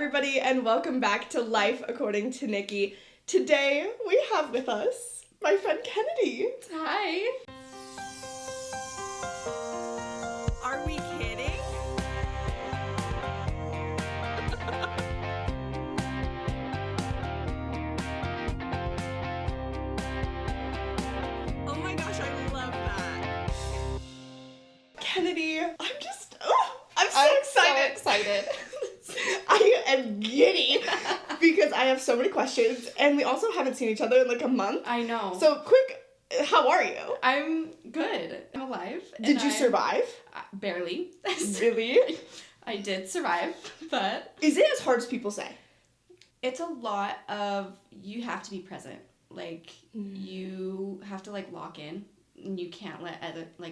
everybody, and welcome back to Life According to Nikki. Today, we have with us my friend Kennedy. Hi. Are we kidding? Oh my gosh, I love that. Kennedy, I'm so excited. I am giddy because I have so many questions, and we also haven't seen each other in like a month. I know. So quick, how are you? I'm good. I'm alive. Did you survive? Barely. Really? I did survive, but... Is it as hard as people say? It's a lot of, you have to be present. Like, you have to, like, lock in, and you can't let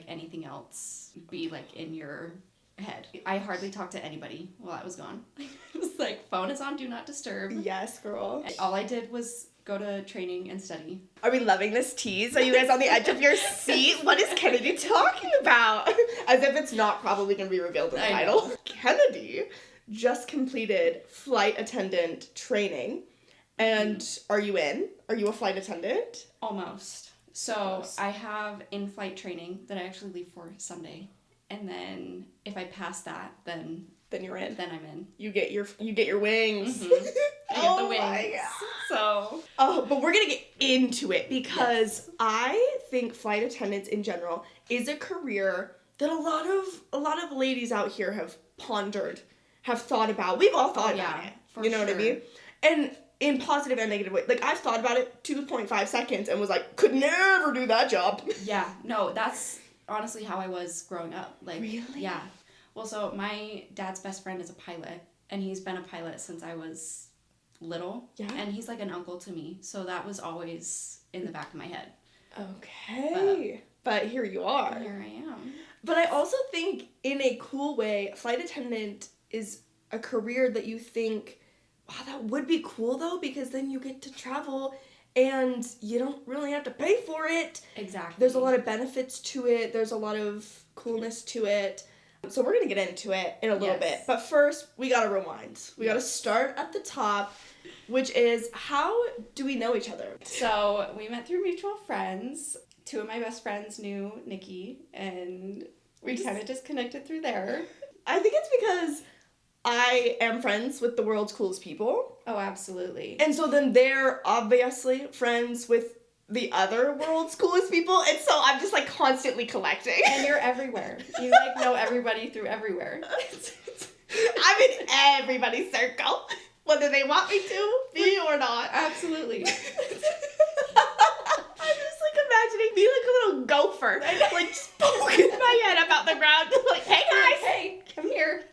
anything else be, like, in your head. I hardly talked to anybody while I was gone. It was like, phone is on, do not disturb. Yes, girl. And all I did was go to training and study. Are we loving this tease? Are you guys on the edge of your seat? What is Kennedy talking about? As if it's not probably going to be revealed in the title. Know. Kennedy just completed flight attendant training. And are you in? Are you a flight attendant? Almost. So I have in-flight training that I actually leave for Sunday. And then if I pass that, then you're in. Then I'm in. You get your wings. Mm-hmm. I get the wings. My God. So. Oh, but we're gonna get into it because yes. I think flight attendants in general is a career that a lot of ladies out here have pondered, have thought about. We've all thought about it. You know what I mean? And in positive and negative ways. Like, I've thought about it 2.5 seconds and was like, could never do that job. Yeah. No, that's honestly how I was growing up. Like, really? Yeah. Well, so my dad's best friend is a pilot, and he's been a pilot since I was little. Yeah. And he's like an uncle to me, so that was always in the back of my head. Okay. But here you are. Here I am. But I also think, in a cool way, flight attendant is a career that you think, wow, that would be cool, though, because then you get to travel and you don't really have to pay for it. Exactly. There's a lot of benefits to it. There's a lot of coolness to it. So we're going to get into it in a little bit. But first, we got to rewind. We got to start at the top, which is, how do we know each other? So we met through mutual friends. Two of my best friends knew Nikki, and we kind of just connected through there. I think it's because I am friends with the world's coolest people. Oh, absolutely. And so then they're obviously friends with the other world's coolest people, and so I'm just like constantly collecting. And you're everywhere. You like know everybody through everywhere. I'm in everybody's circle, whether they want me to be or not. Absolutely. I'm just like imagining me like a little gopher, like just poking my head up out the ground, like, hey guys, hey, come here.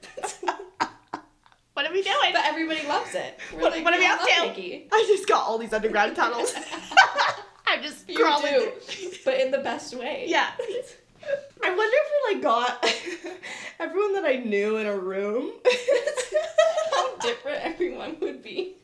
What are we doing? But everybody loves it. What are we up to? Nikki. I just got all these underground tunnels. I'm just crawling. You do, but in the best way. Yeah. I wonder if we like got everyone that I knew in a room. How different everyone would be.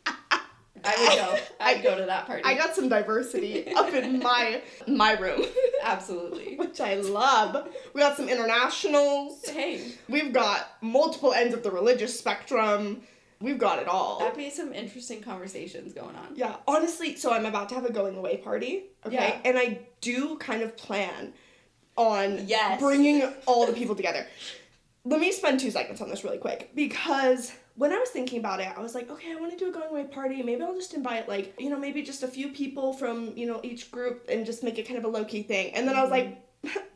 I would go. I'd go to that party. I got some diversity up in my room. Absolutely. Which I love. We got some internationals. Hey. We've got multiple ends of the religious spectrum. We've got it all. That'd be some interesting conversations going on. Yeah, honestly, so I'm about to have a going away party, okay? Yeah. And I do kind of plan on yes. bringing all the people together. Let me spend 2 seconds on this really quick, because when I was thinking about it, I was like, okay, I want to do a going away party. Maybe I'll just invite, like, you know, maybe just a few people from, you know, each group and just make it kind of a low-key thing. And then I was like,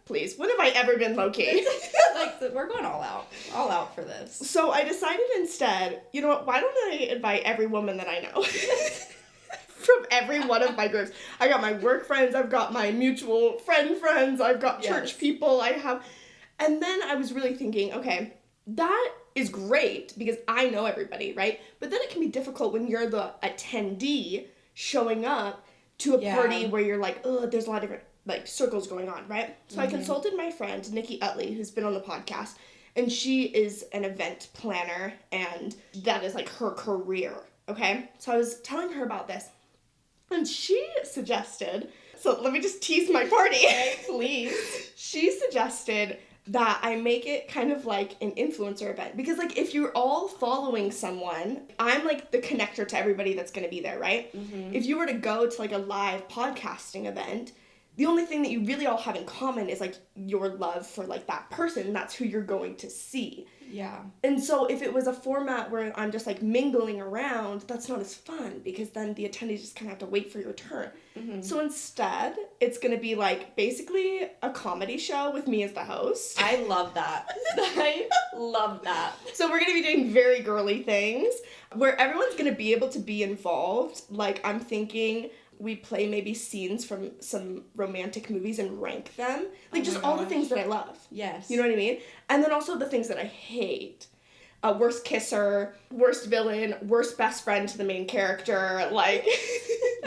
please, when have I ever been low-key? Like, we're going all out for this. So I decided instead, you know what, why don't I invite every woman that I know? From every one of my groups. I got my work friends, I've got my mutual friends, I've got church people, and then I was really thinking, okay, that is great because I know everybody, right? But then it can be difficult when you're the attendee showing up to a party where you're like, oh, there's a lot of different like circles going on, right? So I consulted my friend Nikki Utley, who's been on the podcast, and she is an event planner, and that is like her career, okay? So I was telling her about this, and she suggested, so let me just tease my party. Please. She suggested that I make it kind of like an influencer event. Because, like, if you're all following someone, I'm, like, the connector to everybody that's going to be there, right? Mm-hmm. If you were to go to, like, a live podcasting event, the only thing that you really all have in common is, like, your love for, like, that person. That's who you're going to see. Yeah. And so if it was a format where I'm just, like, mingling around, that's not as fun, because then the attendees just kind of have to wait for your turn. Mm-hmm. So instead, it's going to be, like, basically a comedy show with me as the host. I love that. I love that. So we're going to be doing very girly things where everyone's going to be able to be involved. Like, I'm thinking we play maybe scenes from some romantic movies and rank them. Like, just all the things that I love. Yes. You know what I mean? And then also the things that I hate. Worst kisser, worst villain, worst best friend to the main character, like,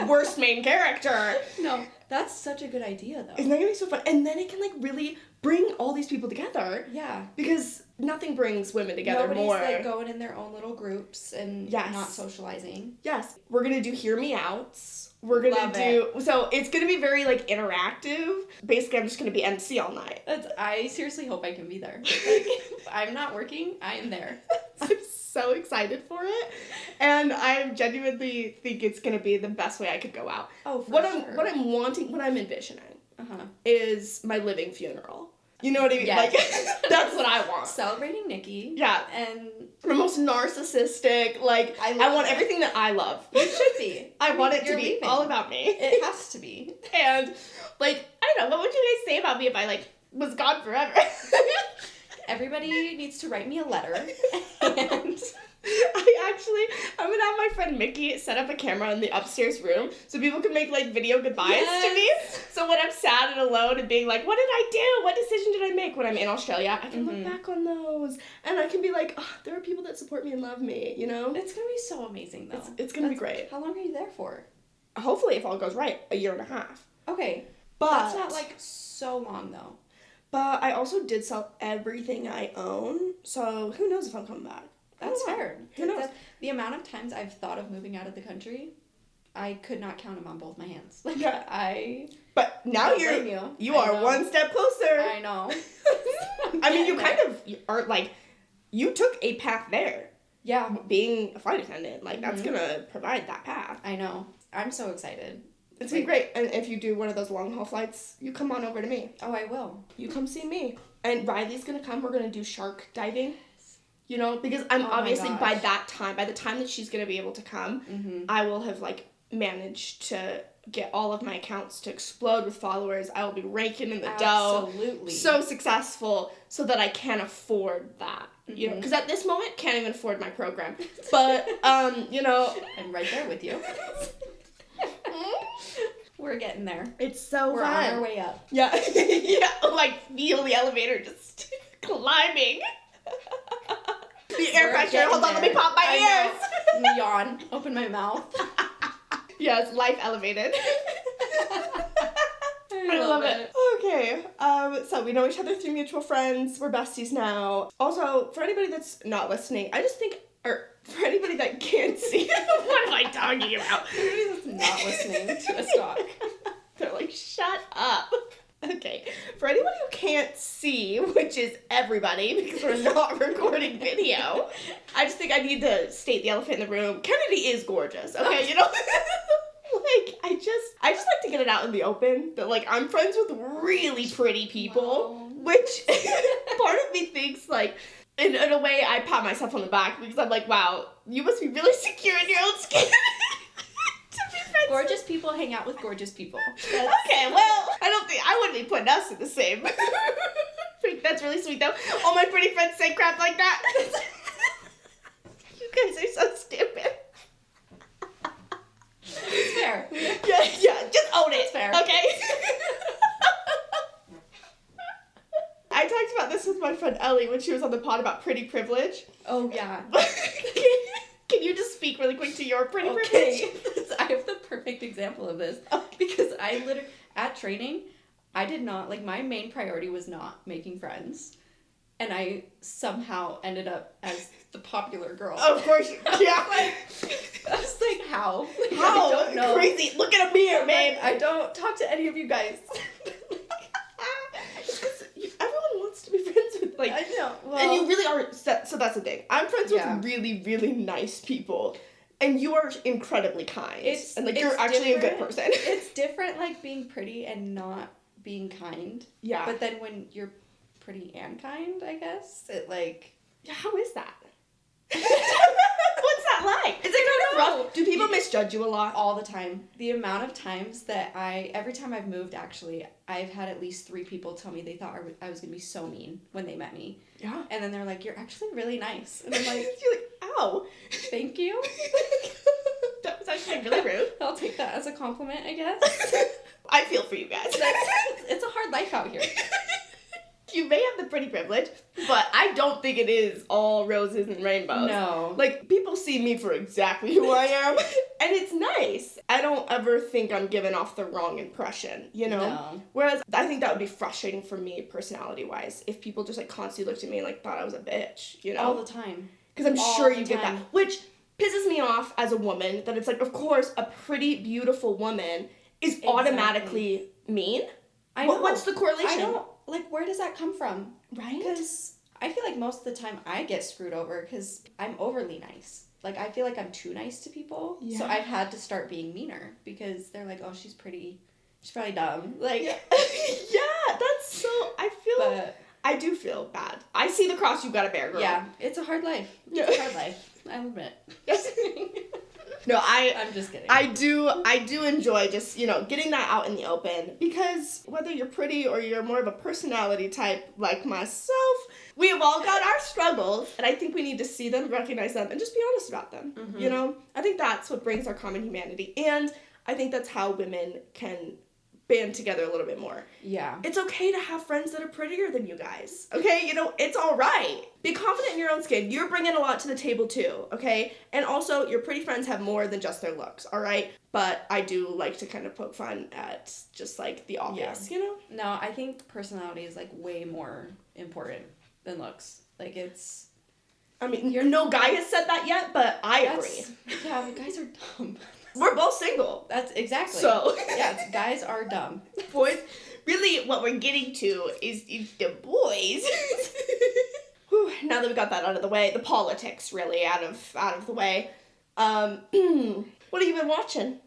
worst main character. No, that's such a good idea, though. Isn't that gonna be so fun? And then it can, like, really bring all these people together. Yeah. Because nothing brings women together more. Nobody's, like, going in their own little groups and not socializing. Yes. We're gonna do Hear Me Outs. We're gonna so it's gonna be very, like, interactive. Basically, I'm just gonna be MC all night. I seriously hope I can be there. Like, if I'm not working, I am there. I'm so excited for it, and I genuinely think it's gonna be the best way I could go out. Oh, for what sure. what I'm envisioning is my living funeral. You know what I mean? Yes. Like, that's what I want. Celebrating Nikki. Yeah. And the most narcissistic, like, I want everything that I love. You should be. I want it to be leaving. all about me. It has to be. And, like, I don't know, what would you guys say about me if I, like, was gone forever? Everybody needs to write me a letter. And I'm gonna have my friend Mickey set up a camera in the upstairs room so people can make, like, video goodbyes to me. So when I'm sad and alone and being like, what did I do? What decision did I make when I'm in Australia? I can look back on those and I can be like, oh, there are people that support me and love me, you know? It's gonna be so amazing, though. It's gonna be great. How long are you there for? Hopefully, if all goes right, a year and a half. Okay. But that's not, like, so long, though. But I also did sell everything I own, so who knows if I'm coming back. That's fair. Who knows? The amount of times I've thought of moving out of the country, I could not count them on both my hands. Like, yeah. But now you are one step closer. I know. I mean, you kind of are, like, you took a path there. Yeah. Being a flight attendant, like, that's gonna provide that path. I know. I'm so excited. It's gonna be great. And if you do one of those long haul flights, you come on over to me. Oh, I will. You come see me. And Riley's gonna come. We're gonna do shark diving. You know, because I'm obviously by the time that she's gonna be able to come, I will have, like, managed to get all of my accounts to explode with followers. I will be raking in the dough. Absolutely. So successful, so that I can afford that. You know, because at this moment, can't even afford my program. But, you know. I'm right there with you. We're getting there. It's so We're fun. on our way up. Yeah. Yeah, like, feel the elevator just climbing. The air pressure. Hold on, let me pop my ears. Yawn. Open my mouth. Yes, life elevated. I love it. Okay, so we know each other through mutual friends. We're besties now. Also, for anybody that's not listening, I just think, or for anybody that can't see, what am I talking about? For anybody that's not listening to us talk. They're like, shut up. Okay, for anyone who can't see, which is everybody, because we're not recording video, I just think I need to state the elephant in the room. Kennedy is gorgeous, okay, you know? Like, I just like to get it out in the open that, like, I'm friends with really pretty people, which part of me thinks, like, in a way, I pat myself on the back because I'm like, wow, you must be really secure in your own skin. Gorgeous people hang out with gorgeous people. Okay, well, I wouldn't be putting us in the same. That's really sweet, though. All my pretty friends say crap like that. You guys are so stupid. It's fair. Yeah, just own it. It's fair. Okay? I talked about this with my friend Ellie when she was on the pod about pretty privilege. Oh, yeah. Can you just speak really quick to your pretty privilege? I have the perfect example of this. Because I literally, at training, I did not, like, my main priority was not making friends. And I somehow ended up as the popular girl. Of course, yeah. I was like, how? Like, how? I don't know. Crazy. Look in a mirror, babe. I don't talk to any of you guys. Everyone wants to be friends Like, I know. Well, and you really are, so that's the thing. I'm friends with really, really nice people. And you are incredibly kind. And, like, you're actually a good person. It's different, like, being pretty and not being kind. Yeah. But then when you're pretty and kind, I guess, it, like... Yeah, how is that? What's that like? Is it kind of rough? Do people misjudge you a lot? All the time. The amount of times that every time I've moved, actually, I've had at least 3 people tell me they thought I was going to be so mean when they met me. Yeah. And then they're like, you're actually really nice. And I'm like... You're like, ow. Thank you. That was actually really rude. I'll take that as a compliment, I guess. I feel for you guys. It's a hard life out here. You may have the pretty privilege, but I don't think it is all roses and rainbows. No. Like, people see me for exactly who I am, and it's nice. I don't ever think I'm giving off the wrong impression, you know? No. Whereas I think that would be frustrating for me personality-wise if people just, like, constantly looked at me and, like, thought I was a bitch, you know? All the time. Because I'm all sure the you get time. that. Which pisses me off as a woman, that it's like, of course, a pretty, beautiful woman is automatically mean. I know. What's the correlation? I don't, like, where does that come from? Right? Because I feel like most of the time I get screwed over because I'm overly nice. Like, I feel like I'm too nice to people. Yeah. So I've had to start being meaner because they're like, oh, she's pretty. She's probably dumb. Like, yeah, that's so, I do feel bad. I see the cross you gotta bear, girl. Yeah, it's a hard life. It's a hard life. I'll admit. No, I'm just kidding. I do enjoy just, you know, getting that out in the open, because whether you're pretty or you're more of a personality type like myself, we have all got our struggles, and I think we need to see them, recognize them, and just be honest about them. Mm-hmm. You know? I think that's what brings our common humanity, and I think that's how women can band together a little bit more. Yeah. It's okay to have friends that are prettier than you guys, okay? You know, it's all right. Be confident in your own skin. You're bringing a lot to the table too, okay? And also, your pretty friends have more than just their looks, all right? But I do like to kind of poke fun at just, like, the obvious, you know? No, I think personality is, like, way more important than looks. Like, it's... I mean, no guy has said that yet, but I agree. Yeah, guys are dumb. We're both single. That's exactly. So. Yeah, guys are dumb. Boys, really what we're getting to is the boys. Whew, now that we got that out of the way, the politics really out of the way. What have you been watching?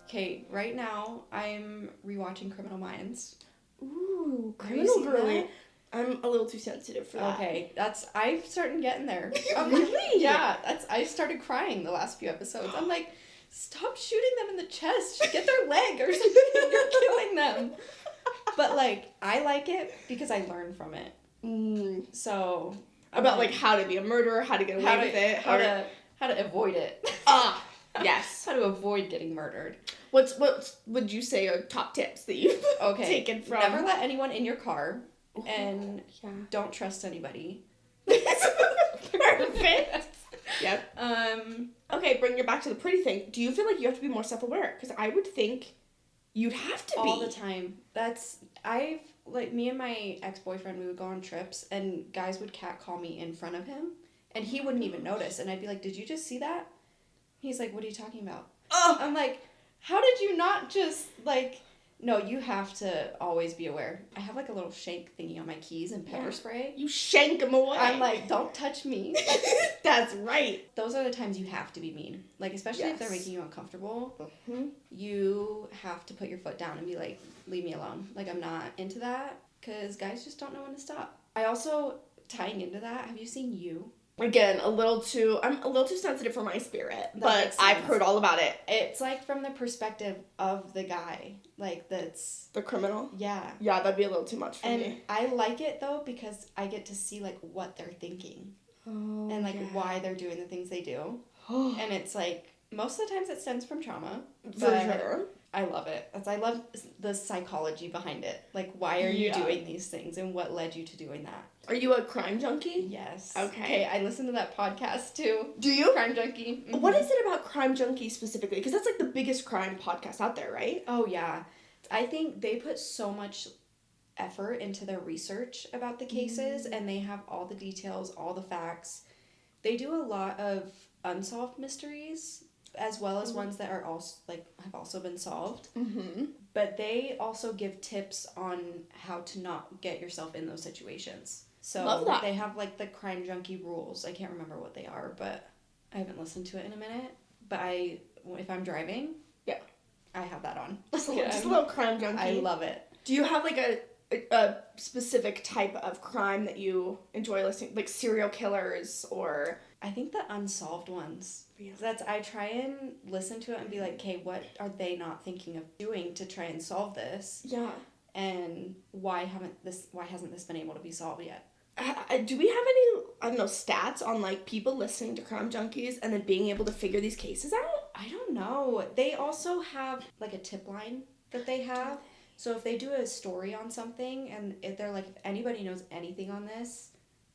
Okay, right now I'm rewatching Criminal Minds. Ooh, Criminal Girly. That? I'm a little too sensitive for that. Okay, I've started getting there. Really? Yeah, I started crying the last few episodes. I'm like, stop shooting them in the chest. Just get their leg or something. You're killing them. But, like, I like it because I learn from it. So. About, like, how to be a murderer, how to get away with it. How to avoid it. Yes. How to avoid getting murdered. What would you say are top tips that you've taken from? Never let anyone in your car. And don't trust anybody. Perfect. Yep. Okay, bringing it back to the pretty thing. Do you feel like you have to be more self-aware? Because I would think you'd have to be. All the time. Me and my ex-boyfriend, we would go on trips, and guys would catcall me in front of him, and he wouldn't even notice. And I'd be like, did you just see that? He's like, what are you talking about? Oh. I'm like, how did you not just, like... No, you have to always be aware. I have, like, a little shank thingy on my keys and pepper spray. You shank them away. I'm like, don't touch me. That's right. Those are the times you have to be mean. Like, especially if they're making you uncomfortable, you have to put your foot down and be like, leave me alone. Like, I'm not into that, because guys just don't know when to stop. I also, tying into that, have you seen You? Again, I'm a little too sensitive for my spirit, but I've heard all about it. It's, like, from the perspective of the guy, like, that's... The criminal? Yeah. Yeah, that'd be a little too much for me. And I like it, though, because I get to see, like, what they're thinking. Oh, and, like, why they're doing the things they do. And it's, like, most of the times it stems from trauma. For sure. I love it. I love the psychology behind it. Like, why are you doing these things, and what led you to doing that? Are you a crime junkie? Yes. Okay. I listen to that podcast, too. Do you? Crime Junkie. Mm-hmm. What is it about Crime Junkie specifically? Because that's, like, the biggest crime podcast out there, right? Oh, yeah. I think they put so much effort into their research about the cases, and they have all the details, all the facts. They do a lot of unsolved mysteries. as well as ones that are also like have also been solved. Mm-hmm. But they also give tips on how to not get yourself in those situations. So Love that. they have like the crime junkie rules. I can't remember what they are, but I haven't listened to it in a minute. But if I'm driving, yeah, I have that on. Just a little crime junkie. I love it. Do you have like a specific type of crime that you enjoy listening, like serial killers or? I think the unsolved ones. Yeah. I try and listen to it and be like, okay, what are they not thinking of doing to try and solve this? Yeah. And why hasn't this been able to be solved yet? Do we have any, I don't know, stats on like people listening to crime junkies and then being able to figure these cases out? I don't know. They also have like a tip line that they have. So if they do a story on something and if they're like, if anybody knows anything on this,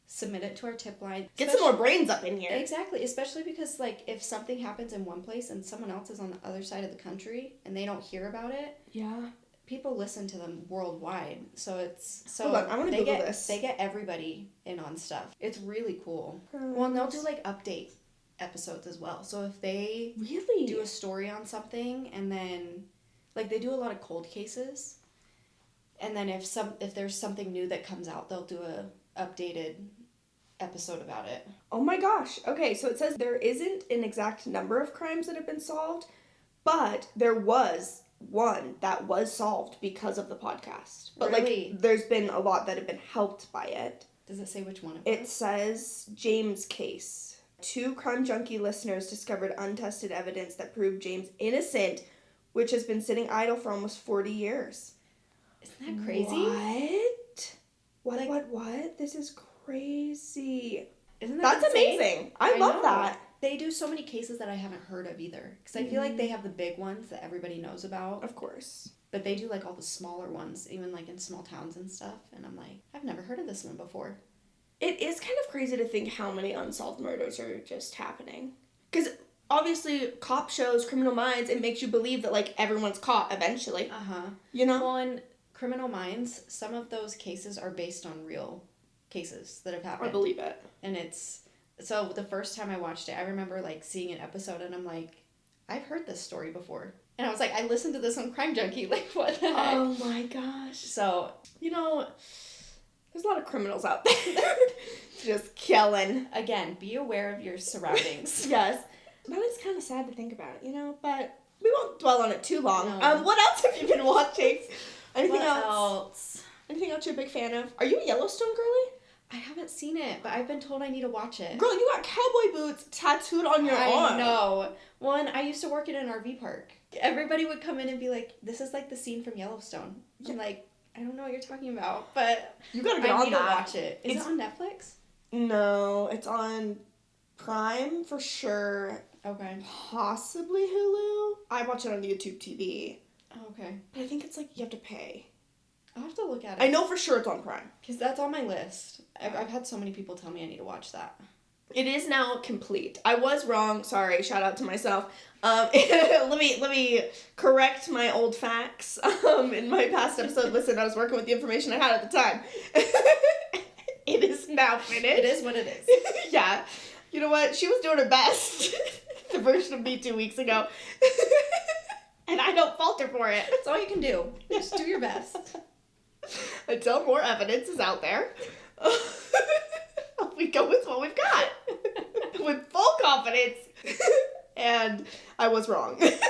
submit it to our tip line. Get some more brains up in here. Exactly. Especially because like if something happens in one place and someone else is on the other side of the country and they don't hear about it. Yeah. People listen to them worldwide. So it's Hold on, I want to Google this. They get everybody in on stuff. It's really cool. Well, and they'll do like update episodes as well. So if they really do a story on something and then like they do a lot of cold cases. And then if there's something new that comes out, they'll do a updated episode about it. Oh my gosh. Okay, so it says there isn't an exact number of crimes that have been solved, but there was one that was solved because of the podcast. But really? like there's been a lot that have been helped by it. Does it say which one it was? It says James case. 2 crime junkie listeners discovered untested evidence that proved James innocent, which has been sitting idle for almost 40 years. Isn't that crazy? What? This is crazy. Isn't that That's insane? amazing. I love that. They do so many cases that I haven't heard of either. Because I feel like they have the big ones that everybody knows about. Of course. But they do like all the smaller ones, even like in small towns and stuff. And I'm like, I've never heard of this one before. It is kind of crazy to think how many unsolved murders are just happening. Because obviously, cop shows, Criminal Minds, it makes you believe that like everyone's caught eventually. Uh-huh. You know? Well, in Criminal Minds, some of those cases are based on real cases that have happened. I believe it. And so the first time I watched it, I remember like seeing an episode and I'm like, I've heard this story before. And I was like, I listened to this on Crime Junkie. Like, what the heck? Oh my gosh. So, you know, there's a lot of criminals out there just killing. Again, be aware of your surroundings. Yes. That is kind of sad to think about, you know, but we won't dwell on it too long. No. What else have you been watching? Anything What else? Anything else you're a big fan of? Are you a Yellowstone girly? I haven't seen it, but I've been told I need to watch it. Girl, you got cowboy boots tattooed on your arm. I know. One, I used to work at an RV park. Everybody would come in and be like, this is like the scene from Yellowstone. I'm like, I don't know what you're talking about, but you gotta get on I need that. to watch it. Is it on Netflix? No, it's on Prime for sure. Okay. Possibly Hulu. I watch it on YouTube TV. Oh, okay. But I think it's like you have to pay. I'll have to look at it. I know for sure it's on Prime. Because that's on my list. I've had so many people tell me I need to watch that. It is now complete. I was wrong. Sorry. Shout out to myself. Let me correct my old facts. In my past episode, listen, I was working with the information I had at the time. It is now finished. It is what it is. Yeah. You know what? She was doing her best. The version of me 2 weeks ago. And I don't fault her for it. That's all you can do. Just do your best. Until more evidence is out there, we go with what we've got. With full confidence. And I was wrong. It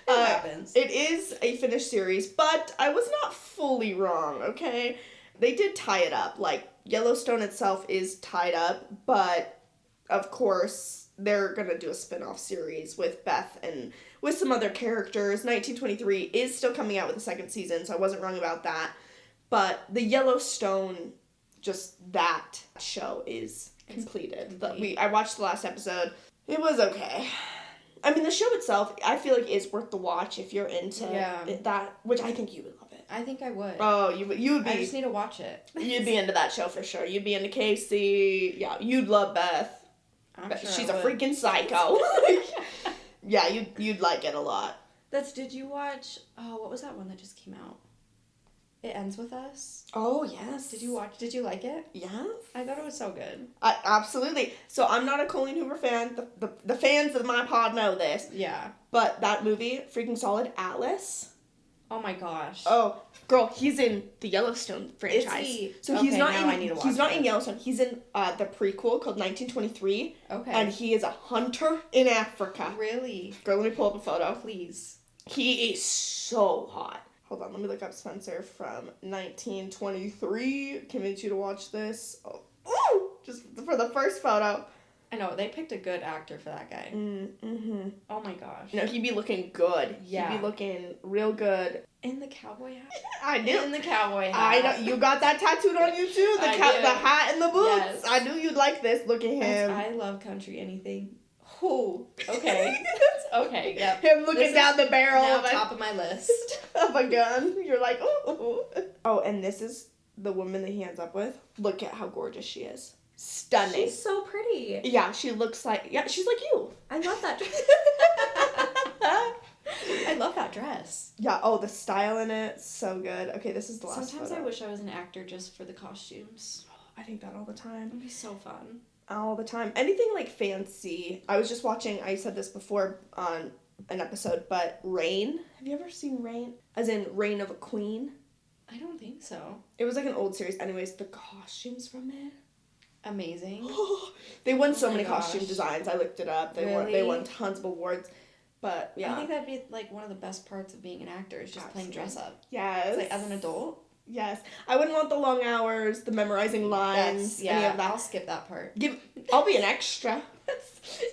happens. It is a finished series, but I was not fully wrong, okay? They did tie it up. Like, Yellowstone itself is tied up, but of course they're gonna do a spin-off series with Beth and with some other characters. 1923 is still coming out with a second season, so I wasn't wrong about that. But the Yellowstone, just that show is completed. I watched the last episode. It was okay. I mean, the show itself, I feel like is worth the watch if you're into that, which I think you would love it. I think I would. Oh, you would be. I just need to watch it. You'd be into that show for sure. You'd be into Casey. Yeah, you'd love Beth. I'm sure she's I a would. freaking psycho. Yeah, you'd like it a lot. Did you watch, what was that one that just came out? It Ends With Us? Oh, yes. Did you like it? Yes. I thought it was so good. Absolutely. So I'm not a Colleen Hoover fan. The fans of my pod know this. Yeah. But that movie, freaking solid. Atlas. Oh my gosh. Oh, girl, he's in the Yellowstone franchise. Is he? So okay, he's not now in. I need to watch He's not it. in Yellowstone. He's in the prequel called 1923. Okay. And he is a hunter in Africa. Really? Girl, let me pull up a photo. Please. He is so hot. Hold on, let me look up Spencer from 1923. Convince you to watch this. Oh, ooh, just for the first photo. I know, they picked a good actor for that guy. Mm-hmm. Oh my gosh. No, he'd be looking good. Yeah. He'd be looking real good. In the cowboy hat? I knew. In the cowboy hat. I know. You got that tattooed on you too? The hat and the boots? Yes. I knew you'd like this. Look at him. I love country anything. Oh, okay. Okay, yep. Him looking down the barrel now of top of my list. of a gun. You're like, oh. Oh, and this is the woman that he ends up with. Look at how gorgeous she is. Stunning. She's so pretty. Yeah, she looks like, she's like you. I love that dress. I love that dress. Yeah, oh, the style in it, so good. Okay, this is the last Sometimes photo. I wish I was an actor just for the costumes. I think that all the time. It'd be so fun. All the time. Anything like fancy. I was just watching, I said this before on an episode, but Reign. Have you ever seen Reign? As in Reign of a Queen? I don't think so. It was like an old series. Anyways, the costumes from it. Amazing. They won so my many gosh. costume designs. I looked it up. They Really? won tons of awards. But yeah. I think that'd be like one of the best parts of being an actor is just playing dress up. Yes. It's like as an adult. Yes. I wouldn't want the long hours, the memorizing lines, any of that. I'll skip that part. I'll be an extra.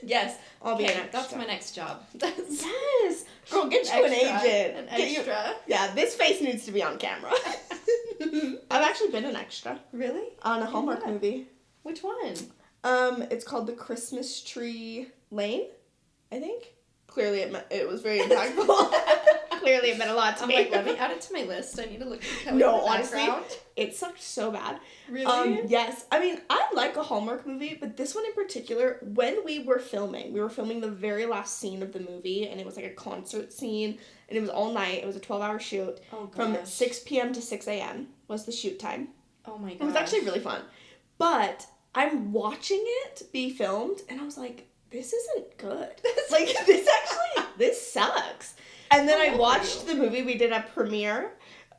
Yes. I'll be an extra. That's my next job. Yes. Girl, get you an agent. An extra. Yeah, this face needs to be on camera. I've actually been an extra. Really? On a Hallmark movie. Which one? It's called The Christmas Tree Lane, I think. Clearly it was very impactful. Clearly it meant a lot to I'm me. like, let me add it to my list. I need to look at No, honestly, it sucked so bad. Really? Yes. I mean, I like a Hallmark movie, but this one in particular, when we were filming the very last scene of the movie, and it was like a concert scene, and it was all night. It was a 12-hour shoot. Oh, gosh. From 6 p.m. to 6 a.m. was the shoot time. Oh, my gosh. It was actually really fun. But I'm watching it be filmed, and I was like, this isn't good. Like, this sucks. And then I watched the movie. We did a premiere,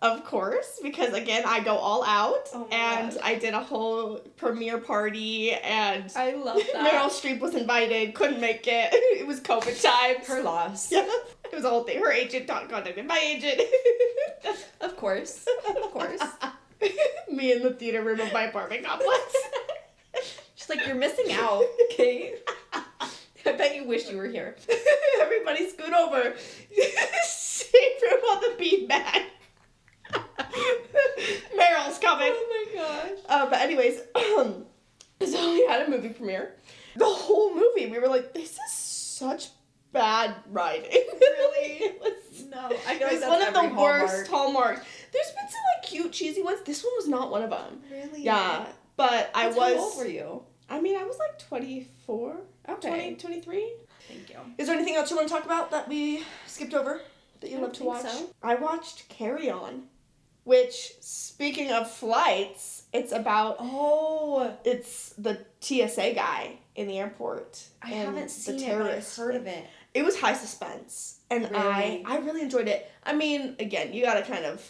of course, because, again, I go all out. Oh my and gosh. I did a whole premiere party, and I love that. Meryl Streep was invited, couldn't make it. It was COVID times. Her loss. Yeah, it was a whole thing. Her agent contacted my agent. Of course. Of course. Me in the theater room of my apartment complex. She's like, you're missing out, okay? I bet you wish you were here. Everybody scoot over. Safe room on the beanbag. Meryl's coming. Oh my gosh. But anyways, so we had a movie premiere. The whole movie, we were like, this is such bad writing. Really? No. I feel like It's that's one of the every worst Hallmarks. There's been some like cute, cheesy ones. This one was not one of them. Really? Yeah. But How old were you? I mean, I was like 24. Okay. 23. Thank you. Is there anything else you want to talk about that we skipped over that you I love don't to watch? think so. I watched Carry On, which, speaking of flights, it's the TSA guy in the airport. I and haven't seen the it, but I've terrorist. heard of it. It was high suspense, and Really? I really enjoyed it. I mean, again, you gotta kind of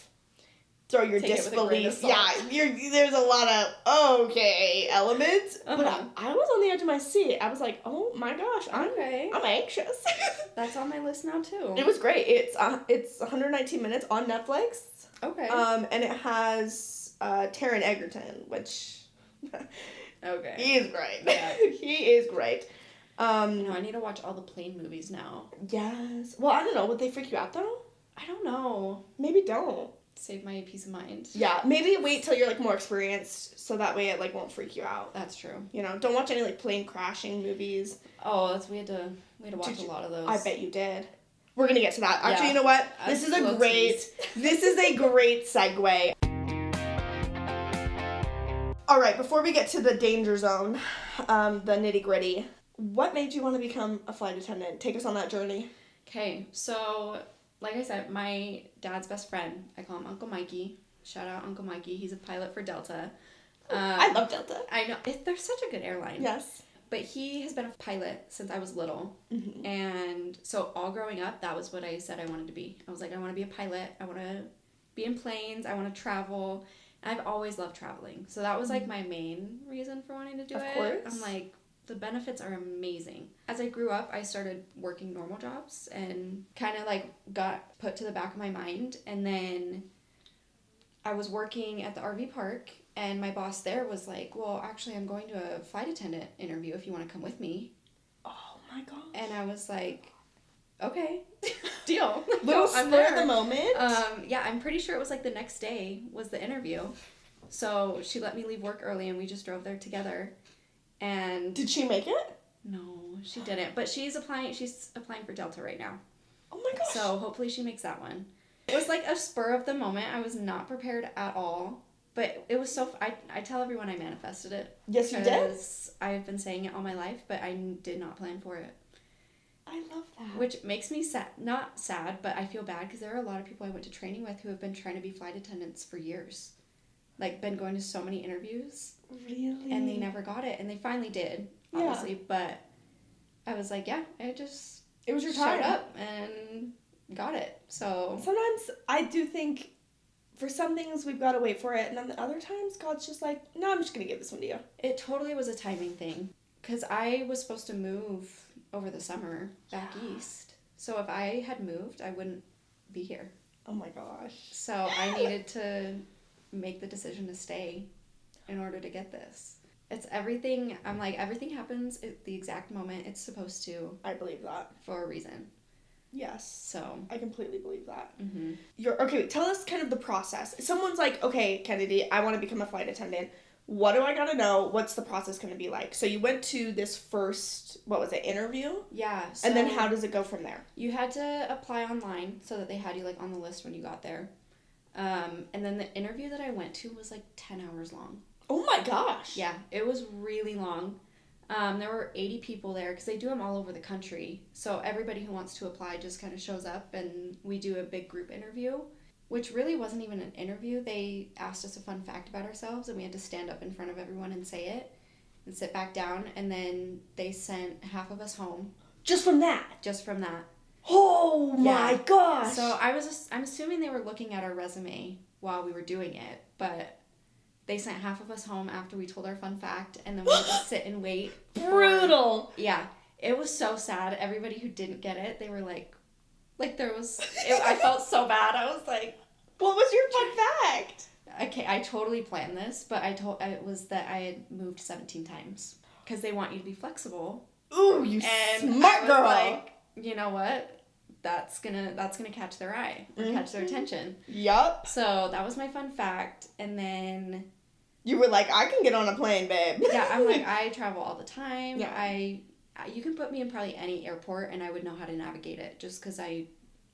throw your Take it with a grain of disbelief. salt. Yeah, there's a lot of okay elements, but Uh-huh. I was on the edge of my seat. I was like, oh my gosh, Okay. I'm anxious. That's on my list now too. It was great. It's 119 minutes on Netflix. Okay. And it has Taron Egerton, which Okay. he is great. Yeah. He is great. No, I need to watch all the plane movies now. Yes. Well, I don't know. Would they freak you out though? I don't know. Maybe don't. Save my peace of mind. Yeah. Maybe wait till you're like more experienced, so that way it like won't freak you out. That's true. You know, don't watch any like plane crashing movies. Oh, we had to watch a lot of those. I bet you did. We're gonna get to that. Actually, Yeah. you know what? This This is a great segue. All right, before we get to the danger zone, the nitty gritty, what made you want to become a flight attendant? Take us on that journey. Okay, so like I said, my dad's best friend, I call him Uncle Mikey. Shout out Uncle Mikey. He's a pilot for Delta. I love Delta. I know. They're such a good airline. Yes. But he has been a pilot since I was little. Mm-hmm. And so all growing up, that was what I said I wanted to be. I was like, I want to be a pilot. I want to be in planes. I want to travel. I've always loved traveling. So that was like my main reason for wanting to do it. Of course. I'm like, the benefits are amazing. As I grew up, I started working normal jobs and kind of like got put to the back of my mind. And then I was working at the RV park, and my boss there was like, well, actually, I'm going to a flight attendant interview if you want to come with me. Oh my gosh. And I was like, okay, deal. Little I'm spur of the moment. Yeah, I'm pretty sure it was like the next day was the interview. So she let me leave work early, and we just drove there together. And did she make it? No, she didn't. But she's applying for Delta right now. Oh my gosh. So hopefully she makes that one. It was like a spur of the moment. I was not prepared at all. But it was so... I tell everyone I manifested it. Yes, you did? Because I've been saying it all my life, but I did not plan for it. I love that. Which makes me sad. Not sad, but I feel bad because there are a lot of people I went to training with who have been trying to be flight attendants for years. Like, been going to so many interviews. Really? And they never got it. And they finally did, obviously. Yeah. But I was like, yeah, I just... It was your time. Showed up and got it. So... Sometimes I do think... For some things, we've got to wait for it. And then other times, God's just like, no, I'm just going to give this one to you. It totally was a timing thing. Because I was supposed to move over the summer back east. So if I had moved, I wouldn't be here. Oh my gosh. So I needed to make the decision to stay in order to get this. It's everything. I'm like, everything happens at the exact moment it's supposed to. I believe that. For a reason. Yes. So. I completely believe that. Mm-hmm. Okay, tell us kind of the process. Someone's like, okay, Kennedy, I want to become a flight attendant. What do I got to know? What's the process going to be like? So you went to this first, what was it, interview? Yeah. So and then how does it go from there? You had to apply online so that they had you like on the list when you got there. And then the interview that I went to was like 10 hours long. Oh my gosh. Yeah, it was really long. There were 80 people there because they do them all over the country. So everybody who wants to apply just kind of shows up and we do a big group interview, which really wasn't even an interview. They asked us a fun fact about ourselves and we had to stand up in front of everyone and say it and sit back down. And then they sent half of us home. Just from that? Just from that. Oh my gosh. So I'm assuming they were looking at our resume while we were doing it, but they sent half of us home after we told our fun fact, and then we had to sit and wait. Brutal. Yeah. It was so sad. Everybody who didn't get it, they were like there was, I felt so bad. I was like, what was your fun fact? Okay, I totally planned this, but it was that I had moved 17 times because they want you to be flexible. Ooh, you smart girl. Like, you know what? That's gonna catch their eye or catch their attention. Yup. So that was my fun fact, and then you were like, I can get on a plane, babe. Yeah, I'm like, I travel all the time. Yeah. You can put me in probably any airport, and I would know how to navigate it just because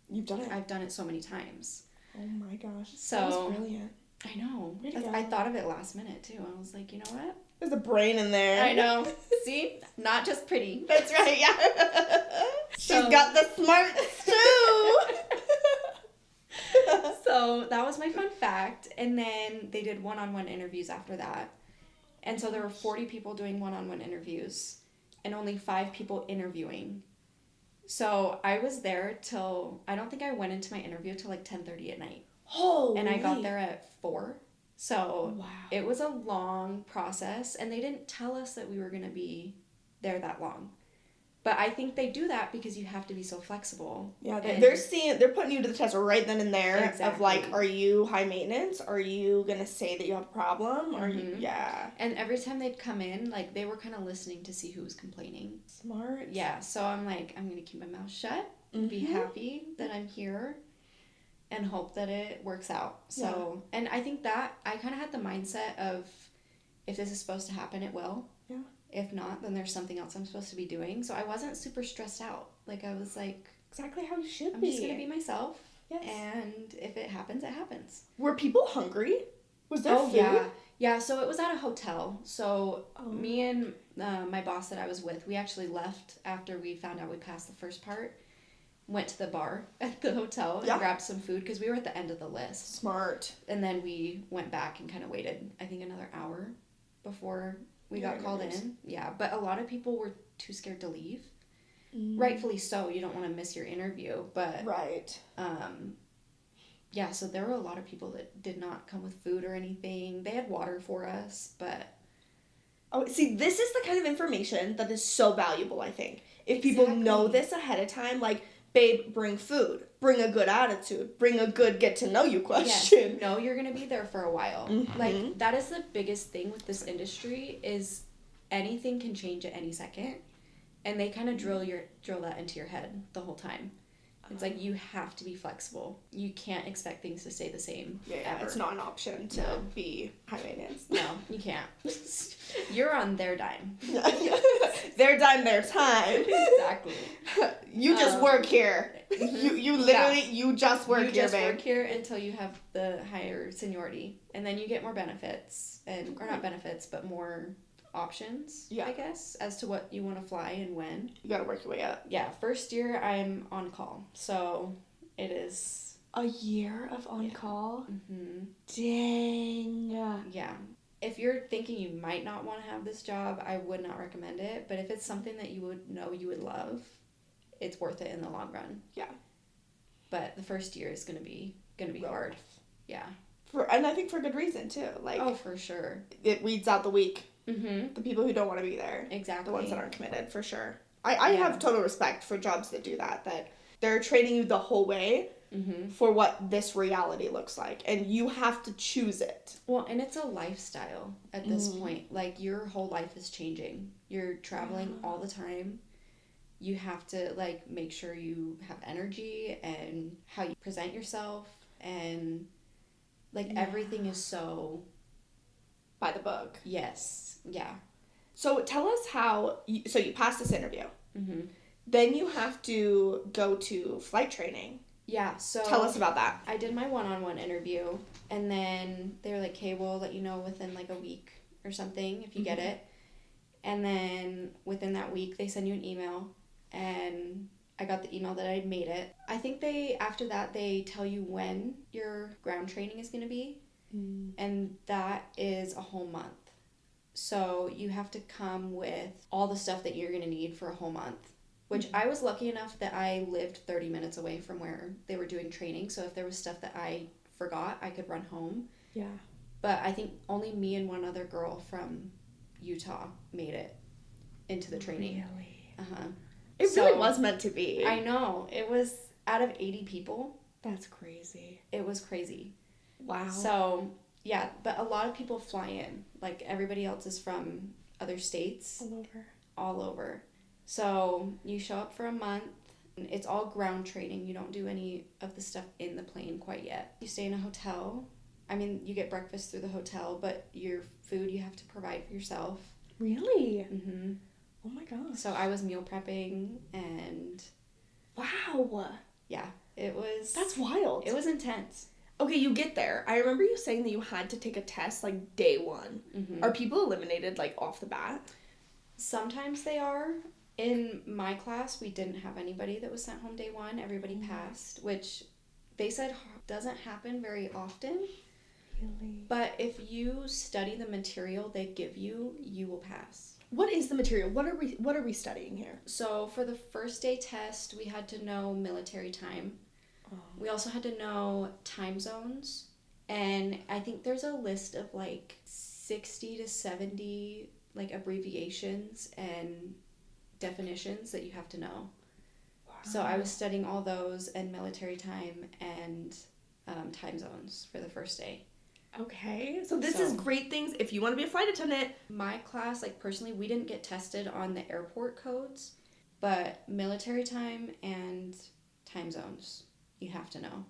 you've done it. I've done it so many times. Oh my gosh. So that was brilliant. I know. I thought of it last minute too. I was like, you know what? There's a brain in there. I know. See? Not just pretty. That's right, yeah. She's got the smarts too. So that was my fun fact. And then they did one-on-one interviews after that. And so there were 40 people doing one-on-one interviews and only 5 people interviewing. So I was there till, I don't think I went into my interview till like 10:30 at night. Oh. And I got there at 4. So wow. It was a long process, and they didn't tell us that we were going to be there that long. But I think they do that because you have to be so flexible. Yeah, they're putting you to the test right then and there. Exactly. Of like, are you high maintenance? Are you going to say that you have a problem? Are you, yeah. And every time they'd come in, like, they were kind of listening to see who was complaining. Smart. Yeah, so I'm like, I'm going to keep my mouth shut, be happy that I'm here, and hope that it works out. So, and I think that I kind of had the mindset of, if this is supposed to happen, it will. Yeah. If not, then there's something else I'm supposed to be doing. So I wasn't super stressed out. Like, I was like, exactly how you should I'm be. I'm just going to be myself. Yes. And if it happens, it happens. Were people hungry? Was there food? Yeah. Yeah, so it was at a hotel. So me and my boss that I was with, we actually left after we found out we passed the first part. went to the bar at the hotel and grabbed some food because we were at the end of the list. Smart. And then we went back and kind of waited, I think, another hour before we got called in. Yeah, but a lot of people were too scared to leave. Rightfully so. You don't want to miss your interview, but right. Yeah, so there were a lot of people that did not come with food or anything. They had water for us, but oh, see, this is the kind of information that is so valuable, I think. If people know this ahead of time, like, babe, bring food, bring a good attitude, bring a good get to know you question. Yes, know you're going to be there for a while. Like, that is the biggest thing with this industry is anything can change at any second. And they kind of drill that into your head the whole time. It's like you have to be flexible. You can't expect things to stay the same. Yeah, ever. It's not an option to be high maintenance. No, you can't. You're on their dime. Their dime, their time. Exactly. You just work here. You literally you just work here, babe. You just work here until you have the higher seniority, and then you get more benefits or not benefits, but more options, I guess, as to what you want to fly and when. You gotta work your way up. Yeah, first year I'm on call, so it is a year of on call. Dang. Yeah. If you're thinking you might not want to have this job, I would not recommend it. But if it's something that you would know you would love, it's worth it in the long run. Yeah. But the first year is gonna be hard. Yeah. And I think for good reason too. Like, oh, for sure. It weeds out the weak. The people who don't want to be there. Exactly. The ones that aren't committed, for sure. I have total respect for jobs that do that they're training you the whole way for what this reality looks like. And you have to choose it. Well, and it's a lifestyle at this point. Like, your whole life is changing. You're traveling all the time. You have to, like, make sure you have energy and how you present yourself. And, like, everything is so... by the book. Yes. Yeah. So tell us so you passed this interview. Then you have to go to flight training. Yeah, so... tell us about that. I did my one-on-one interview, and then they were like, okay, we'll let you know within, like, a week or something if you get it. And then within that week, they send you an email, and I got the email that I'd made it. I think after that, they tell you when your ground training is going to be. And that is a whole month. So you have to come with all the stuff that you're going to need for a whole month, which I was lucky enough that I lived 30 minutes away from where they were doing training. So if there was stuff that I forgot, I could run home. Yeah. But I think only me and one other girl from Utah made it into the training. Really? Uh-huh. It really was meant to be. I know. It was out of 80 people. That's crazy. It was crazy. Wow. So, yeah, but a lot of people fly in. Like, everybody else is from other states. All over. So, you show up for a month. It's all ground training. You don't do any of the stuff in the plane quite yet. You stay in a hotel. I mean, you get breakfast through the hotel, but your food you have to provide for yourself. Really? Oh my gosh. So, I was meal prepping and... wow. Yeah, it was... That's wild. It was intense. Okay, you get there. I remember you saying that you had to take a test, like, day one. Are people eliminated, like, off the bat? Sometimes they are. In my class, we didn't have anybody that was sent home day one. Everybody passed, which they said doesn't happen very often. Really? But if you study the material they give you, you will pass. What is the material? What are we studying here? So for the first day test, we had to know military time. We also had to know time zones, and I think there's a list of like 60 to 70 like abbreviations and definitions that you have to know. Wow. So I was studying all those and military time and time zones for the first day. Okay, so this is great things if you want to be a flight attendant. My class, like personally, we didn't get tested on the airport codes, but military time and time zones. You have to know.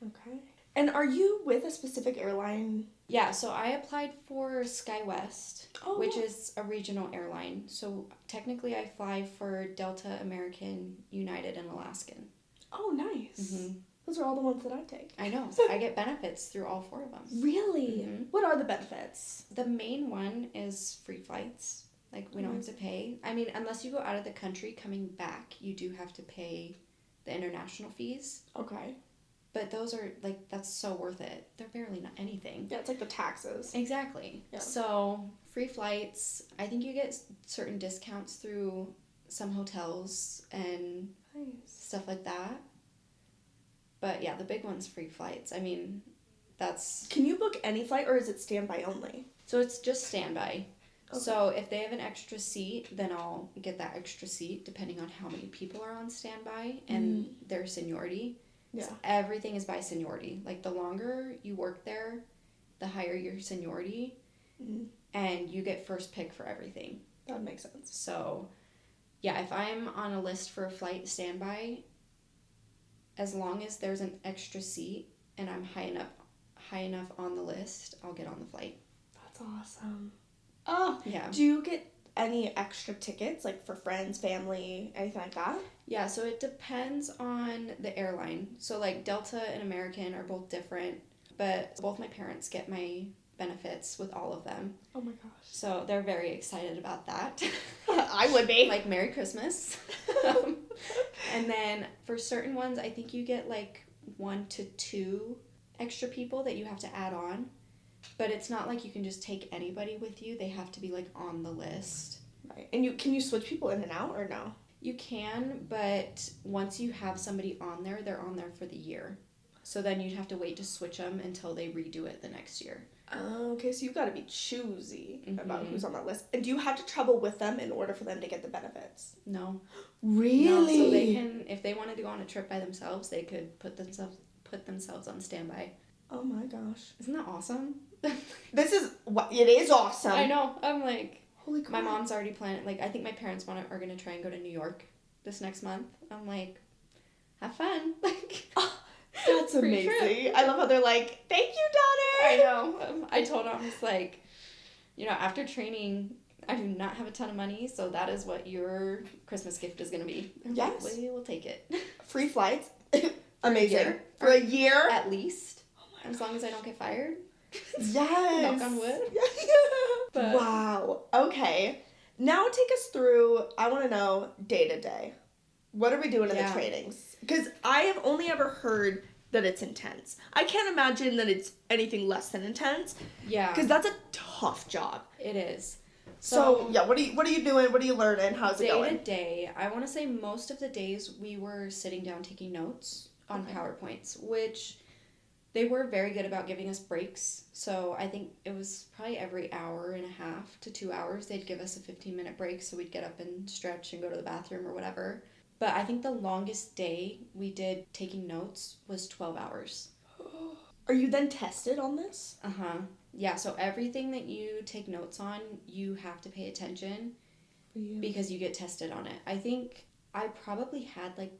Okay. And are you with a specific airline? Yeah, so I applied for SkyWest, which is a regional airline. So technically I fly for Delta, American, United, and Alaskan. Oh, nice. Those are all the ones that I take. I know. I get benefits through all four of them. Really? What are the benefits? The main one is free flights. Like, we don't have to pay. I mean, unless you go out of the country, coming back, you do have to pay the international fees. Okay. But those are, like, that's so worth it. They're barely not anything. Yeah, it's like the taxes. Exactly. Yeah. So, free flights. I think you get certain discounts through some hotels and stuff like that. But, yeah, the big one's free flights. I mean, that's... Can you book any flight, or is it standby only? So, it's just standby. Okay. So, if they have an extra seat, then I'll get that extra seat, depending on how many people are on standby and their seniority. Yeah. So everything is by seniority. Like, the longer you work there, the higher your seniority, and you get first pick for everything. That makes sense. So, yeah, if I'm on a list for a flight standby, as long as there's an extra seat and I'm high enough on the list, I'll get on the flight. That's awesome. Oh, yeah. Do you get any extra tickets, like for friends, family, anything like that? Yeah, so it depends on the airline. So, like, Delta and American are both different, but both my parents get my benefits with all of them. Oh my gosh. So they're very excited about that. I would be. Like, Merry Christmas. And then for certain ones, I think you get like 1 to 2 extra people that you have to add on. But it's not like you can just take anybody with you. They have to be, like, on the list. Right. And can you switch people in and out, or no? You can, but once you have somebody on there, they're on there for the year. So then you'd have to wait to switch them until they redo it the next year. Oh, okay, so you've got to be choosy about who's on that list. And do you have to travel with them in order for them to get the benefits? No. Really? No, so they can, if they wanted to go on a trip by themselves, they could put themselves on standby. Oh my gosh. Isn't that awesome? It is awesome. I know. I'm like, holy crap. my mom's already planning, like, I think my parents are going to try and go to New York this next month. I'm like, have fun. Like, that's amazing. I love how they're like, thank you, daughter. I know. I told them, I was like, you know, after training, I do not have a ton of money, so that is what your Christmas gift is going to be. Yes. Like, we will take it. Free flights. Amazing. For a year? At least. As long as I don't get fired. Yes. Knock on wood. But, wow. Okay. Now take us through, I want to know day to day. What are we doing in the trainings? Because I have only ever heard that it's intense. I can't imagine that it's anything less than intense. Yeah. Because that's a tough job. It is. So yeah, what are you doing? What are you learning? How's it going? Day to day, I want to say most of the days we were sitting down taking notes on PowerPoints, which they were very good about giving us breaks. So I think it was probably every hour and a half to 2 hours they'd give us a 15-minute break, so we'd get up and stretch and go to the bathroom or whatever. But I think the longest day we did taking notes was 12 hours. Are you then tested on this? Uh-huh. Yeah, so everything that you take notes on, you have to pay attention because you get tested on it. I think I probably had like